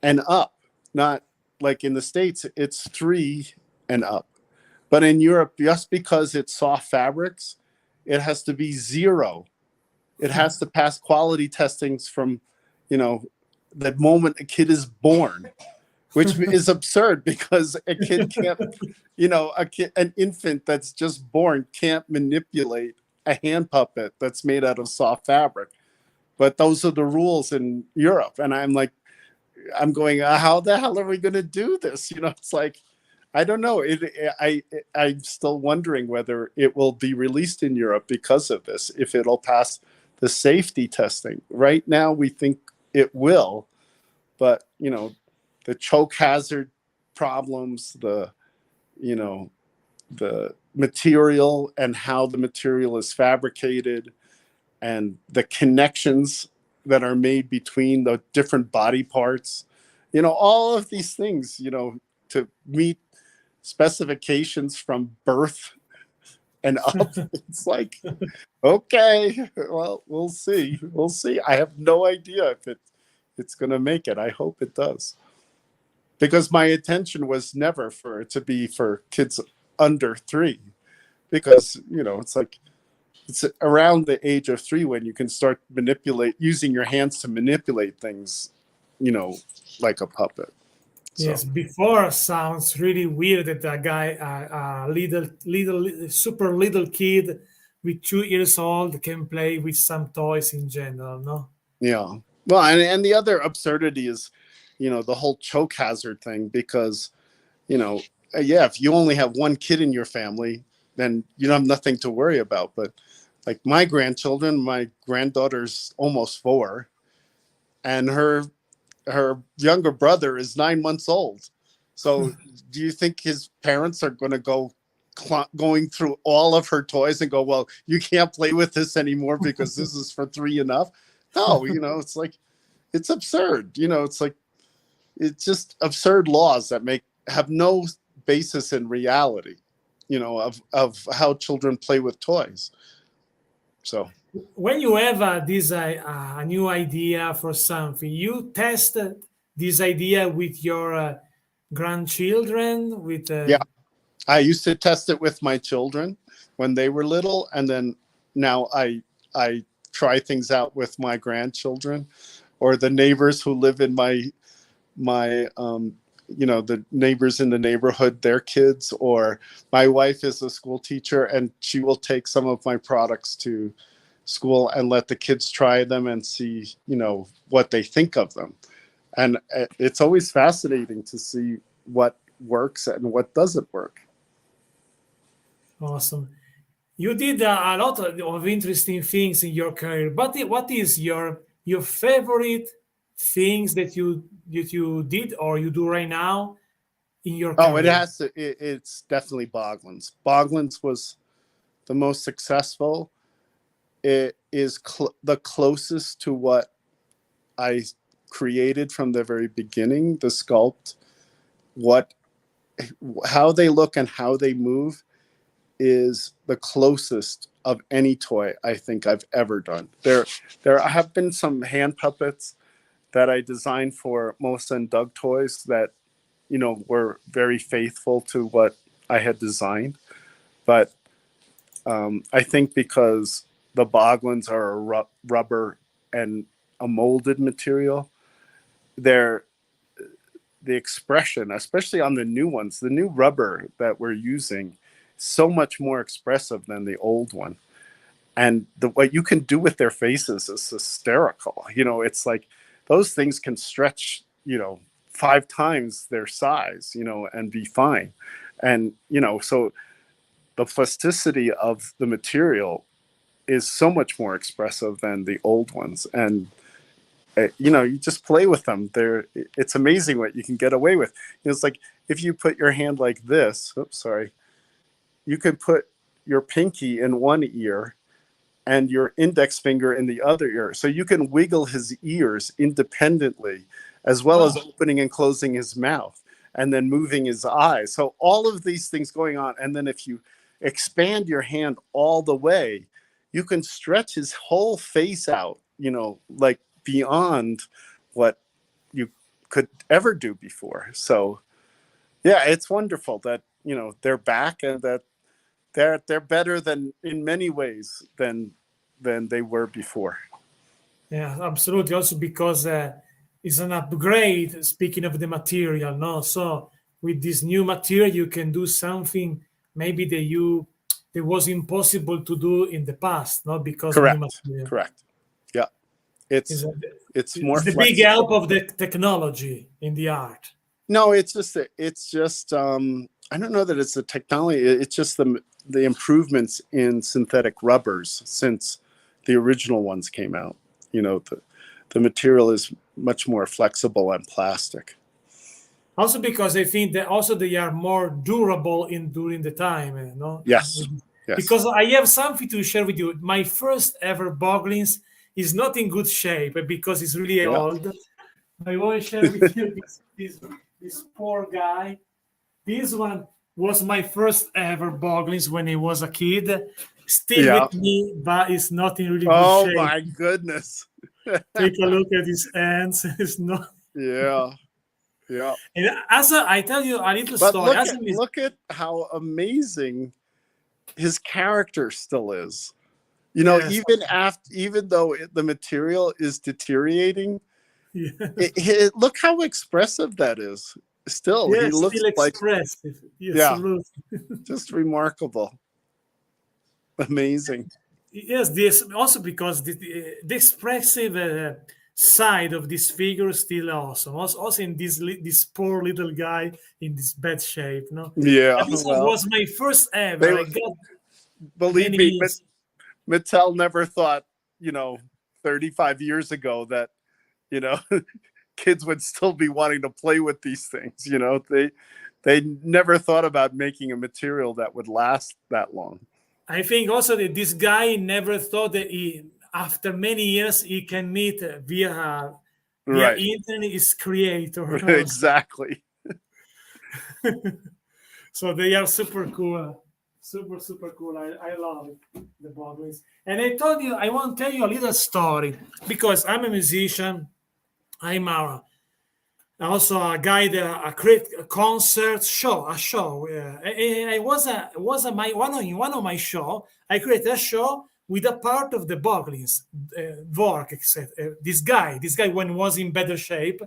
and up. Not like in the States, it's 3 and up. But in Europe, just because it's soft fabrics, it has to be 0. It has to pass quality testings from, you know, the moment a kid is born, which is absurd because a kid can't, you know, an infant that's just born can't manipulate a hand puppet that's made out of soft fabric. But those are the rules in Europe. And I'm like, I'm going, how the hell are we going to do this? You know, it's like, I don't know. I'm still wondering whether it will be released in Europe because of this, if it'll pass the safety testing. Right now, we think it will, but, you know, the choke hazard problems, the material and how the material is fabricated and the connections that are made between the different body parts, all of these things, to meet specifications from birth and up. It's like, okay, well, we'll see. I have no idea if it's going to make it. I hope it does. Because my intention was never for it to be for kids under 3. Because, it's like, it's around the age of 3 when you can start using your hands to manipulate things, like a puppet. Yes, before sounds really weird that a guy, super little kid with 2 years old can play with some toys in general, no? Yeah. Well, and the other absurdity is, the whole choke hazard thing, because, if you only have one kid in your family, then you have nothing to worry about. But like my grandchildren, my granddaughter's almost 4, and her younger brother is 9 months old. So do you think his parents are going to going through all of her toys and go, well, you can't play with this anymore because this is for 3 and up? No, it's like, it's absurd. It's like, it's just absurd laws that have no basis in reality, of how children play with toys. So when you have a new idea for something, you test this idea with your grandchildren. Yeah, I used to test it with my children when they were little, and then now I try things out with my grandchildren or the neighbors who live in my the neighbors in the neighborhood, their kids. Or my wife is a school teacher, and she will take some of my products to school and let the kids try them and see, what they think of them. And it's always fascinating to see what works and what doesn't work. Awesome. You did a lot of interesting things in your career, but what is your favorite things that you did or you do right now in your career? It's definitely Boglins. Boglins was the most successful. It is the closest to what I created from the very beginning. The sculpt, how they look and how they move is the closest of any toy I think I've ever done. There have been some hand puppets that I designed for Melissa and Doug toys that, were very faithful to what I had designed. But I think because the Boglins are a rubber and a molded material, the expression, especially on the new ones, the new rubber that we're using, so much more expressive than the old one. And what you can do with their faces is hysterical. It's like those things can stretch, 5 times their size, and be fine. And, so the plasticity of the material is so much more expressive than the old ones. And, you just play with them. It's amazing what you can get away with. It's like if you put your hand like this, you can put your pinky in one ear and your index finger in the other ear. So you can wiggle his ears independently, as well as opening and closing his mouth and then moving his eyes. So all of these things going on. And then if you expand your hand all the way, you can stretch his whole face out, like beyond what you could ever do before. So yeah, it's wonderful that, they're back and that they're better than in many ways than they were before. Yeah, absolutely. Also because it's an upgrade, speaking of the material, no? So with this new material, you can do something maybe that was impossible to do in the past, no? Because Correct. new material. Correct. Yeah. It's more the flexible. big help of the technology in the art. No, it's just I don't know that it's the technology. It's just the improvements in synthetic rubbers since the original ones came out. The material is much more flexible and plastic. Also because I think that also they are more durable during the time, Yes. Because I have something to share with you. My first ever Boglins is not in good shape because it's really Yeah. old. I want to share with you this poor guy. This one was my first ever Boglins when I was a kid. Still Yeah. with me, but it's not in really good Oh shape. my goodness. Take a look at his hands. It's not. Yeah. Yeah. And I tell you a little But story. look at how amazing his character still is. You know, Yes. even though the material is deteriorating, Yes. look how expressive that is. Still, he Yes, looks still like, expressive. Yes, yeah, absolutely. just remarkable, amazing. Yes, this also because the expressive side of this figure is still awesome. Also in this poor little guy in this bad shape. No, Yeah, but this one well, was my first they ever. I got believe me, many. Mattel never thought, you know, 35 years ago that, you know, kids would still be wanting to play with these things. You know, they never thought about making a material that would last that long. I think also that this guy never thought that after many years, he can meet via Right. internet his creator. Exactly. So they are super cool. Super cool. I love it, the Boglins. And I told you, I want to tell you a little story because I'm a musician. I'm also a guy that I create a concert show, a show. I was a my one of my show. I created a show with a part of the Boglins, Vork, etc. This guy when was in better shape,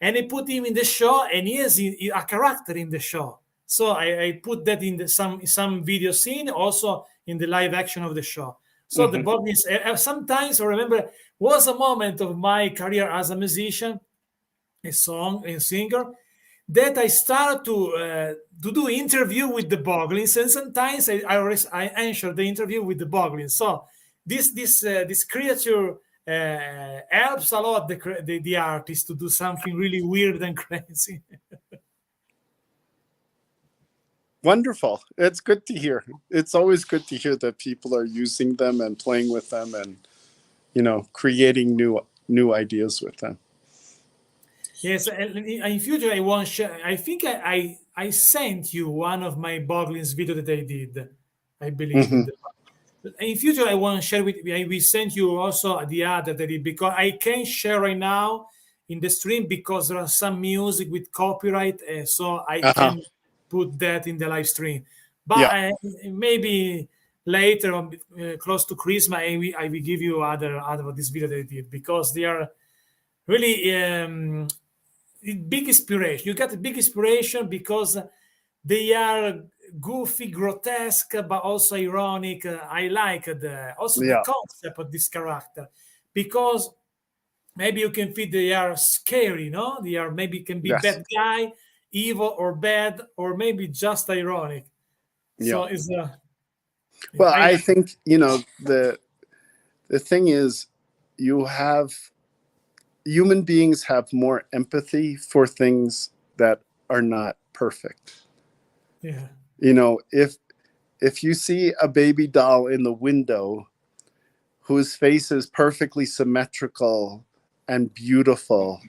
and I put him in the show, and he is a character in the show. So I put that in some video scene, also in the live action of the show. So the Boglins, sometimes I remember was a moment of my career as a musician, a singer, that I started to do interview with the Boglins, and sometimes I answer the interview with the Boglins. So this creature helps a lot the artist to do something really weird and crazy. Wonderful. It's good to hear. It's always good to hear that people are using them and playing with them and, you know, creating new ideas with them. Yes, and in future I want share. I think I sent you one of my Boglins video that I did. I believe in Hmm. the in future I want to share with we sent you also the other that because I can't share right now in the stream because there are some music with copyright, so I Uh-huh. can put that in the live stream. But Yeah. maybe later on, close to Christmas, I will give you other of this video that I did because they are really big inspiration. You got a big inspiration because they are goofy, grotesque, but also ironic. I like also the Yeah. concept of this character because maybe you can feel they are scary, no? They are maybe can be Yes. bad guy, evil or bad, or maybe just ironic. Yeah. So it's Well, I I like. think, you know, the thing is you have human beings have more empathy for things that are not perfect. Yeah. You know, if you see a baby doll in the window whose face is perfectly symmetrical and beautiful,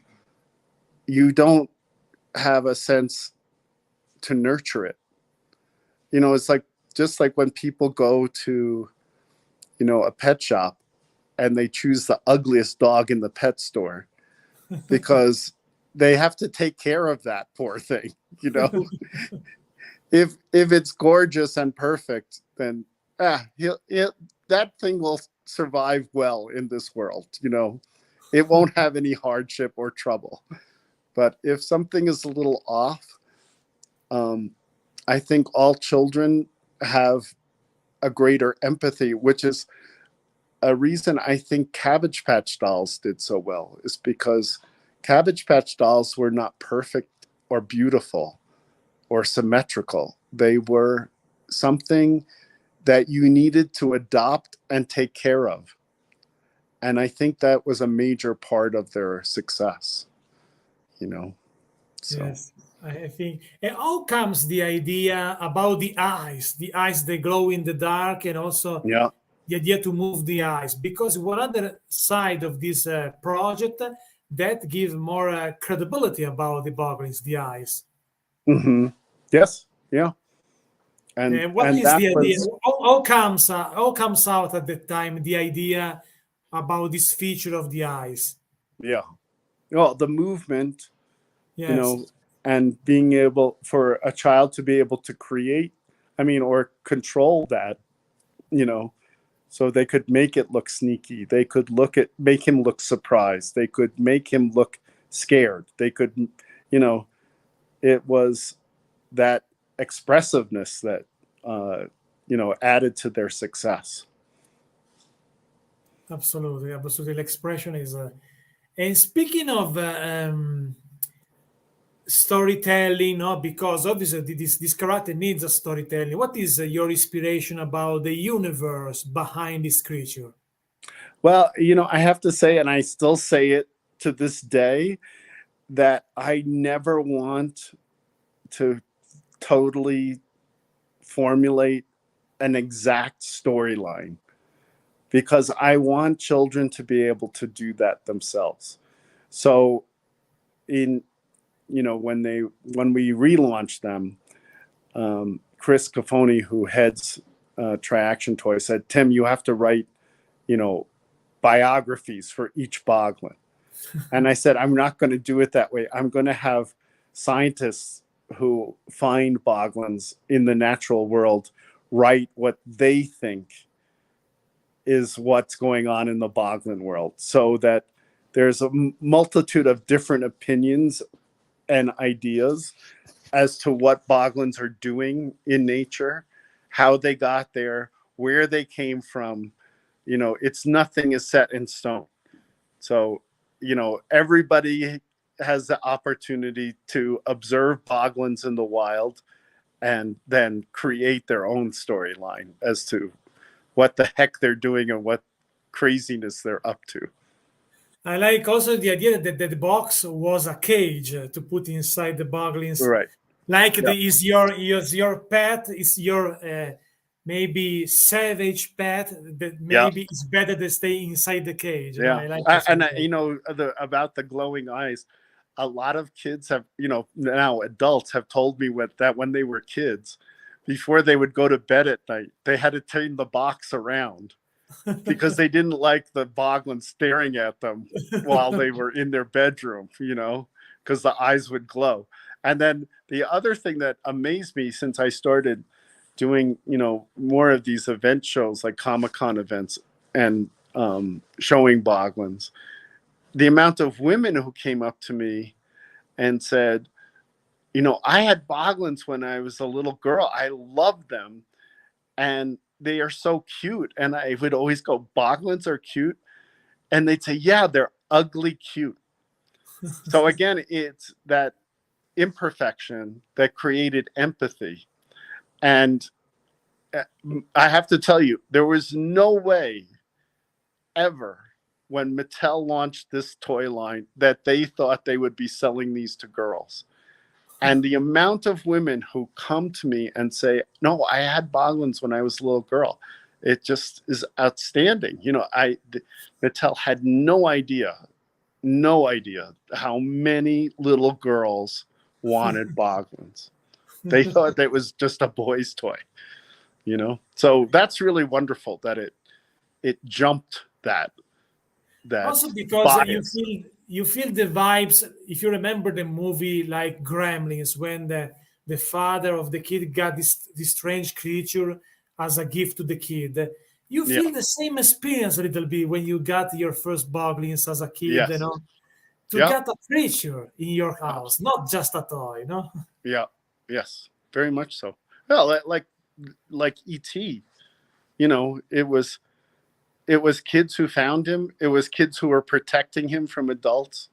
you don't have a sense to nurture it. You know, it's like just like when people go to, you know, a pet shop and they choose the ugliest dog in the pet store because they have to take care of that poor thing, you know. If it's gorgeous and perfect, then that thing will survive well in this world, you know. It won't have any hardship or trouble. But if something is a little off, I think all children have a greater empathy, which is a reason I think Cabbage Patch Dolls did so well, is because Cabbage Patch Dolls were not perfect or beautiful or symmetrical. They were something that you needed to adopt and take care of. And I think that was a major part of their success, you know. So, Yes, I think. And how comes the idea about the eyes that glow in the dark, and also yeah. the idea to move the eyes, because one other side of this project that give more credibility about the Boglins, the eyes. Mm-hmm. Yes. Yeah. And What is that the idea? was, How comes out at the time the idea about this feature of the eyes? yeah. Well, the movement, you Yes, know, and being able for a child to be able to create, or control that, you know, so they could make it look sneaky. They could make him look surprised. They could make him look scared. They could, you know, it was that expressiveness that, added to their success. absolutely, absolutely. The expression is. And speaking of storytelling, no, because obviously this character needs a storytelling. What is your inspiration about the universe behind this creature? Well, I have to say, and I still say it to this day, that I never want to totally formulate an exact storyline, because I want children to be able to do that themselves. So when we relaunched them, Chris Cafoni, who heads Tri-Action Toy, said, Tim, you have to write, biographies for each Boglin. And I said, I'm not going to do it that way. I'm going to have scientists who find Boglins in the natural world write what they think is what's going on in the Boglin world, so that there's a multitude of different opinions and ideas as to what Boglins are doing in nature, how they got there, where they came from. Nothing is set in stone. So, everybody has the opportunity to observe Boglins in the wild and then create their own storyline as to what the heck they're doing and what craziness they're up to. I like also the idea that the box was a cage to put inside the Boglins. Right. Like Yeah. is your pet, is your maybe savage pet that Yeah. maybe it's better to stay inside the cage. Yeah. I like About the glowing eyes, a lot of kids have, now adults have told me that when they were kids, before they would go to bed at night, they had to turn the box around because they didn't like the Boglin staring at them while they were in their bedroom, because the eyes would glow. And then the other thing that amazed me since I started doing, more of these event shows like Comic-Con events and showing Boglins, the amount of women who came up to me and said, I had Boglins when I was a little girl. I loved them. And they are so cute. And I would always go, Boglins are cute. And they'd say, yeah, they're ugly cute. So again, it's that imperfection that created empathy. And I have to tell you, there was no way ever when Mattel launched this toy line that they thought they would be selling these to girls. And the amount of women who come to me and say, no, I had Boglins when I was a little girl, it just is outstanding. Mattel had no idea how many little girls wanted Boglins. They thought that was just a boy's toy, So that's really wonderful that it jumped that also because bias. you feel the vibes. If you remember the movie like Gremlins, when the father of the kid got this strange creature as a gift to the kid, you feel the same experience a little bit when you got your first Boglins as a kid, Yes. to get a creature in your house, not just a toy, Yeah. Yes. Very much so. Well, like E.T., it was kids who found him. It was kids who were protecting him from adults.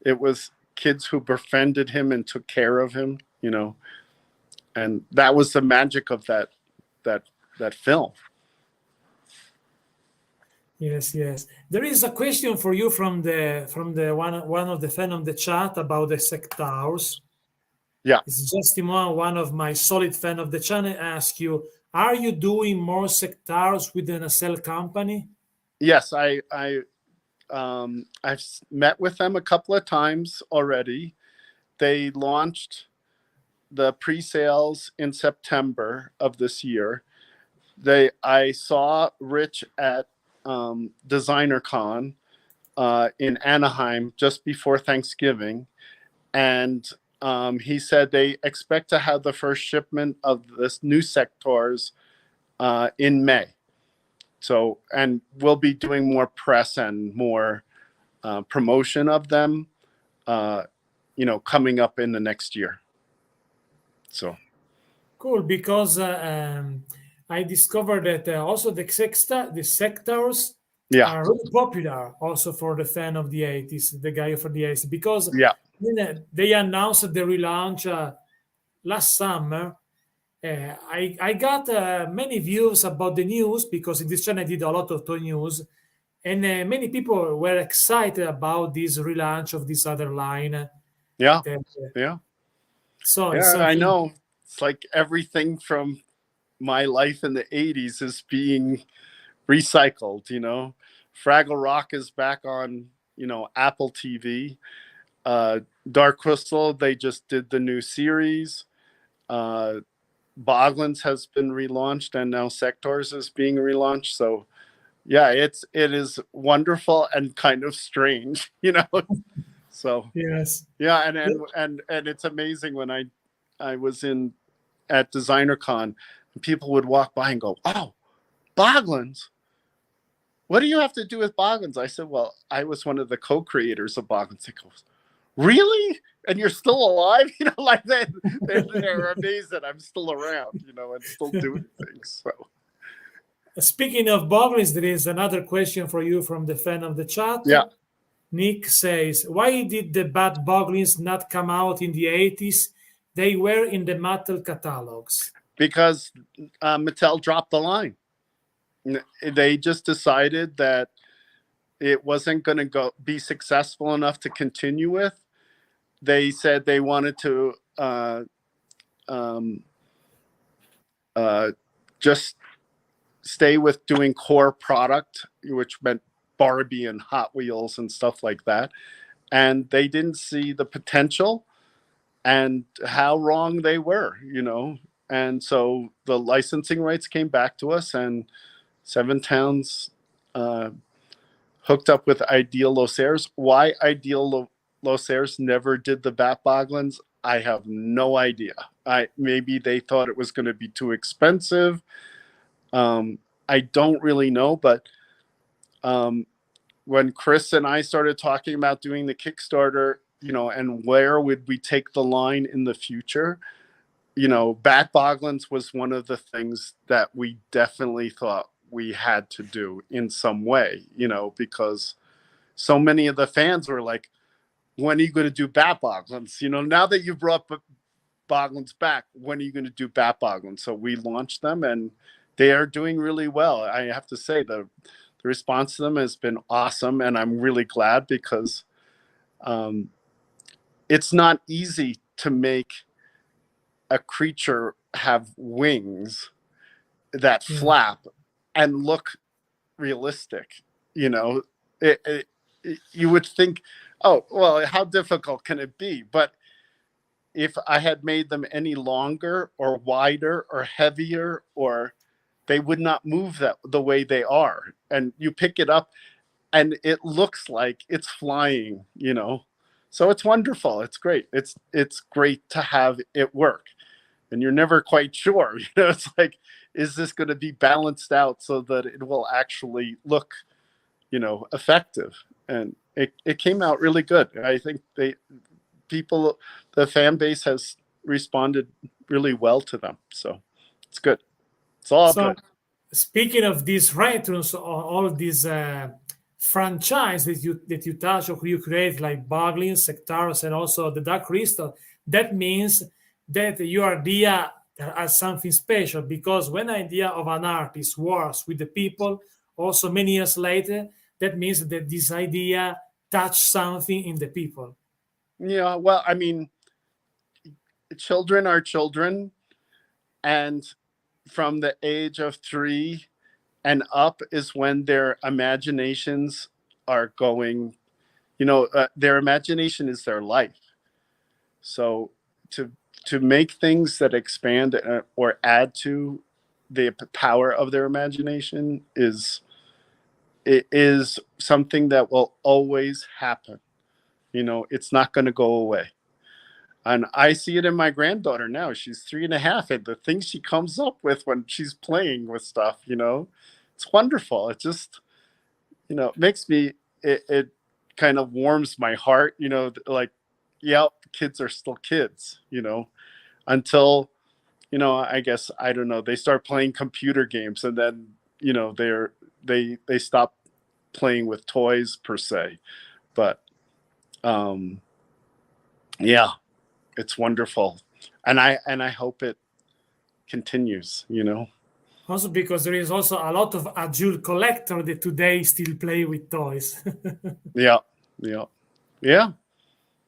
It was kids who befriended him and took care of him, and that was the magic of that film. Yes. There is a question for you from the one of the fan on the chat about the Sectaurs. Yeah. It's just one of my solid fan of the channel. Ask you, Are you doing more sectors with the nacelle company? Yes, I've met with them a couple of times already. They launched the pre-sales in September of this year. I saw Rich at Designer Con in Anaheim just before Thanksgiving, and he said they expect to have the first shipment of this new sectors in May. So, and we'll be doing more press and more promotion of them, coming up in the next year. So Cool, because I discovered that also the sectors yeah, are really popular also for the fan of the 80s, the guy for the 80s, because yeah, they announced the relaunch last summer. I got many views about the news because in this channel I did a lot of toy news, and many people were excited about this relaunch of this other line. yeah, That, yeah, so it's yeah. I something. know. It's like everything from my life in the '80s is being recycled. Fraggle Rock is back on Apple TV. Dark Crystal, they just did the new series. Boglins has been relaunched, and now Sectaurs is being relaunched. So yeah, it is wonderful and kind of strange. So Yes. yeah, and it's amazing when I was at Designer Con, and people would walk by and go, "Oh, Boglins. What do you have to do with Boglins?" I said, "Well, I was one of the co-creators of Boglins." He goes, "Really? And you're still alive?" Like they're amazed that I'm still around, and still doing things. So Speaking of Boglins, there is another question for you from the fan of the chat. yeah, Nick says, why did the bad Boglins not come out in the 80s? They were in the Mattel catalogs. because Mattel dropped the line. They just decided that it wasn't going to be successful enough to continue with. They said they wanted to just stay with doing core product, which meant Barbie and Hot Wheels and stuff like that. And they didn't see the potential and how wrong they were. And so the licensing rights came back to us, and Seven Towns hooked up with Ideal Lossirs. Why Ideal Lossirs never did the Bat Boglins, I have no idea. Maybe they thought it was going to be too expensive. I don't really know, but when Chris and I started talking about doing the Kickstarter, and where would we take the line in the future, Bat Boglins was one of the things that we definitely thought we had to do in some way, because so many of the fans were like, when are you going to do Bat Boglins? Now that you've brought Boglins back, when are you going to do Bat Boglins? So we launched them, and they are doing really well. I have to say the response to them has been awesome, and I'm really glad because it's not easy to make a creature have wings that flap and look realistic. You would think, oh, well, how difficult can it be? But if I had made them any longer or wider or heavier, or they would not move the way they are. And you pick it up and it looks like it's flying, So it's wonderful. It's great. It's great to have it work. And you're never quite sure. It's like, is this going to be balanced out so that it will actually look, effective? And it came out really good. I think the fan base has responded really well to them. So it's good. It's all good. Speaking of these returns, all these franchise that you touch or you create, like Boglins, Sectaurs, and also the Dark Crystal, that means that your idea has something special, because when idea of an artist works with the people, also many years later, that means that this idea touched something in the people. Yeah, well, I mean, children are children, and from the age of 3 and up is when their imaginations are going, their imagination is their life. So to make things that expand or add to the power of their imagination is something that will always happen. It's not going to go away. And I see it in my granddaughter now. She's 3.5, and the things she comes up with when she's playing with stuff, it's wonderful. It just, makes me, it kind of warms my heart, like, yeah, kids are still kids, until, I guess, I don't know, they start playing computer games, and then, they stop playing with toys per se. But, yeah, it's wonderful. And I hope it continues, Also because there is also a lot of adult collectors that today still play with toys. Yeah.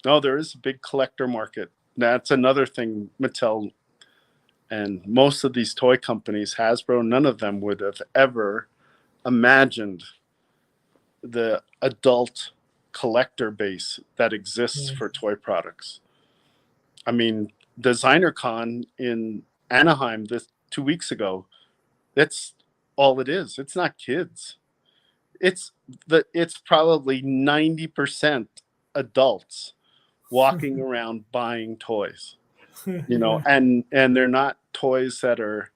No, there is a big collector market. That's another thing Mattel and most of these toy companies, Hasbro, none of them would have ever imagined the adult collector base that exists for toy products. I mean, Designer Con in Anaheim 2 weeks ago, that's all it is. It's not kids. It's probably 90% adults walking around buying toys, and they're not toys that are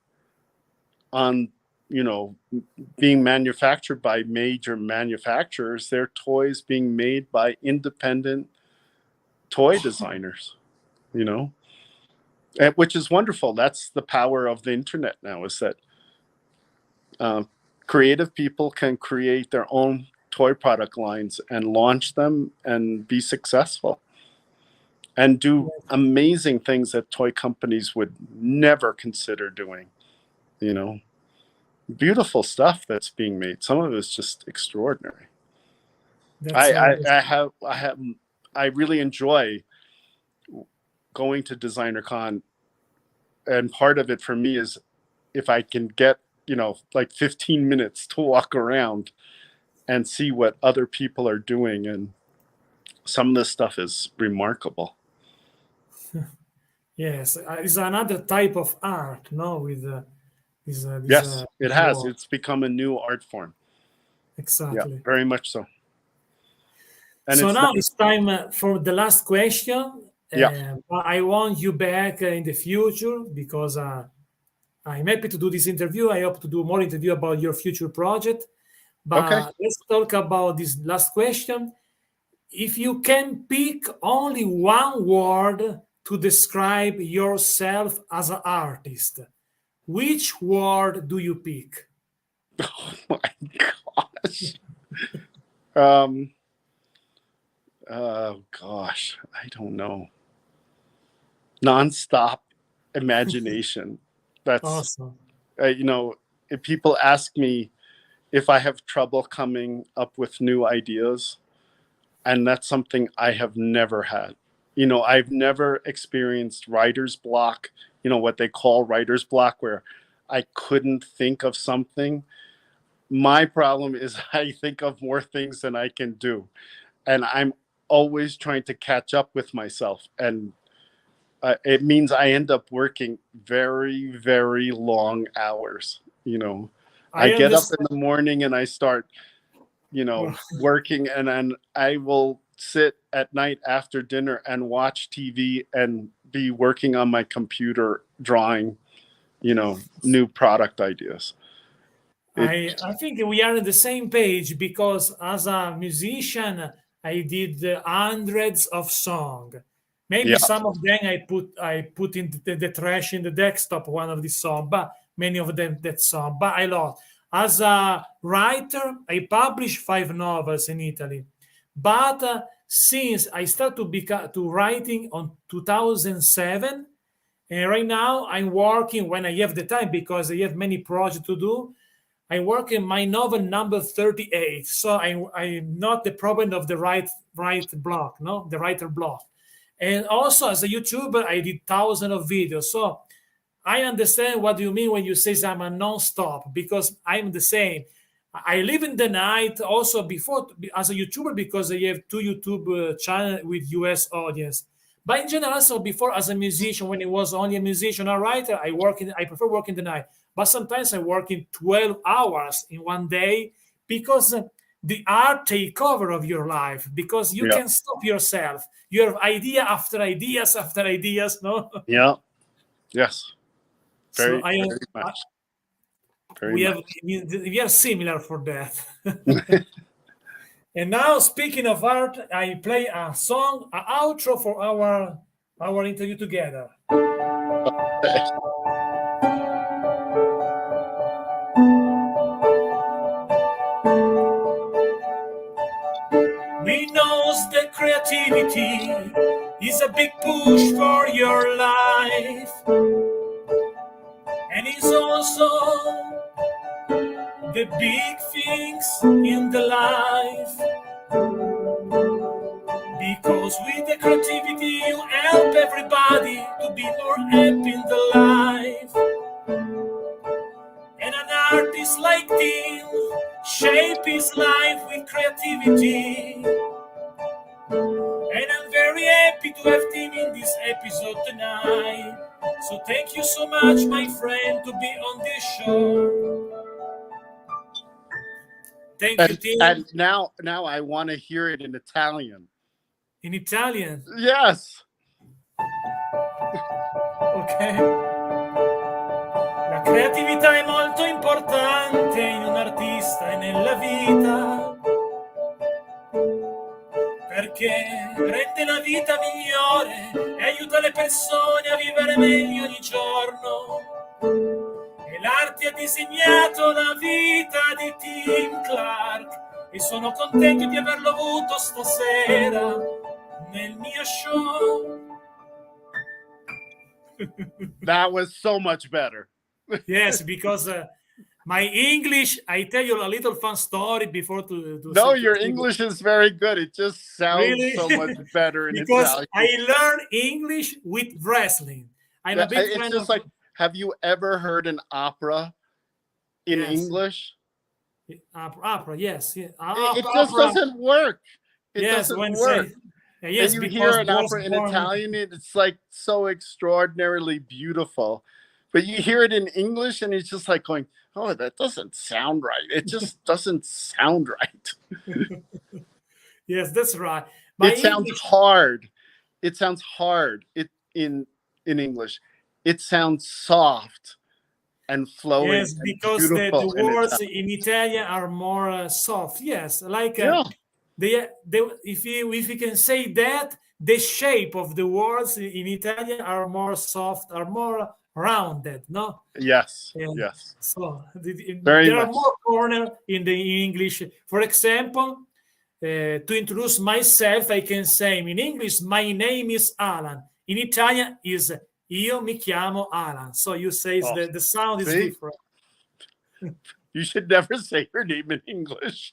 on, being manufactured by major manufacturers. They're toys being made by independent toy designers, which is wonderful. That's the power of the internet now, is that creative people can create their own toy product lines and launch them and be successful and do amazing things that toy companies would never consider doing. Beautiful stuff that's being made. Some of it is just extraordinary. I really enjoy going to Designer Con, and part of it for me is if I can get like 15 minutes to walk around and see what other people are doing, and some of this stuff is remarkable. Yes, it's another type of art, no? With yes, it has. Work. It's become a new art form. Exactly. Yeah, very much so. And so now it's time for the last question. Yeah. I want you back in the future because I'm happy to do this interview. I hope to do more interview about your future project. But let's talk about this last question. If you can pick only one word to describe yourself as an artist, which word do you pick? Oh my gosh. Oh gosh, I don't know. Nonstop imagination. That's awesome. If people ask me if I have trouble coming up with new ideas, and that's something I have never had. I've never experienced writer's block, what they call writer's block, where I couldn't think of something. My problem is I think of more things than I can do. And I'm always trying to catch up with myself. And it means I end up working very, very long hours. I get up in the morning and I start, working, and then I will sit at night after dinner and watch TV and be working on my computer, drawing, new product ideas. I think we are on the same page, because as a musician, I did hundreds of songs. Maybe some of them I put in the trash in the desktop, one of the songs, but many of them that song. But I love. As a writer, I published 5 novels in Italy. But since I started to writing on 2007, and right now I'm working when I have the time, because I have many projects to do. I work in my novel number 38. So I'm not the problem of the writer block. And also as a YouTuber, I did thousands of videos. So I understand what you mean when you say I'm a non-stop, because I'm the same. I live in the night also before as a YouTuber, because I have 2 YouTube channels with US audience. But in general, also before as a musician, when I was only a musician or writer, I prefer working the night. But sometimes I work in 12 hours in one day, because the art take over of your life, because you Yeah. can stop yourself. You have idea after ideas after ideas, no? Yeah. Yes. So Very, very much. Very much. we are similar for that. And now, speaking of art, I play a song, an outro for our interview together. We knows that creativity is a big push for your life, and it's also the big things in the life. Because with the creativity you help everybody to be more happy in the life. And an artist like Tim shape his life with creativity. And I'm very happy to have Tim in this episode tonight. So thank you so much, my friend, to be on this show. Thank you, Tim. And now I want to hear it in Italian. In Italian? Yes. Ok. La creatività è molto importante in un artista e nella vita, perché rende la vita migliore e aiuta le persone a vivere meglio ogni giorno. E l'arte ha disegnato la vita di Tim Clarke e sono contento di averlo avuto stasera nel mio show. That was so much better. Yes, because my English, I tell you a little fun story before to No, your English is very good. It just sounds really? So much better in because Italian. I learned English with wrestling. I'm a big fan It's just of... like, have you ever heard an opera in English? Opera, yes. Yeah. It just doesn't work. It yes, doesn't when work. yes, and you hear an opera in Italian, it's like so extraordinarily beautiful. But you hear it in English and it's just like going, oh, that doesn't sound right. It just doesn't sound right. Yes, that's right. It sounds hard. It sounds hard in English. It sounds soft and flowing. Yes, because the words in Italian are more soft. Yes, like if you can say that, the shape of the words in Italian are more soft, are more rounded, no? Yes, and yes. So there are more corner in the English. For example, to introduce myself, I can say in English, my name is Alan. In Italian is io mi chiamo Alan. So you say the sound is different. You should never say your name in English.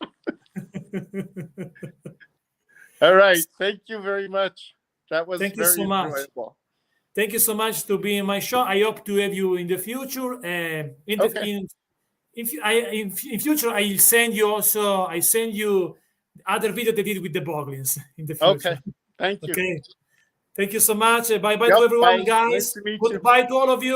All right. Thank you very much. That was Thank you so much. Enjoyable. Thank you so much to be in my show. I hope to have you in the future. In future, I send you other video they did with the Boglins in the future. Okay. Thank you. Okay. Thank you so much. Bye-bye to everyone, guys. Nice to meet Goodbye you. to all of you.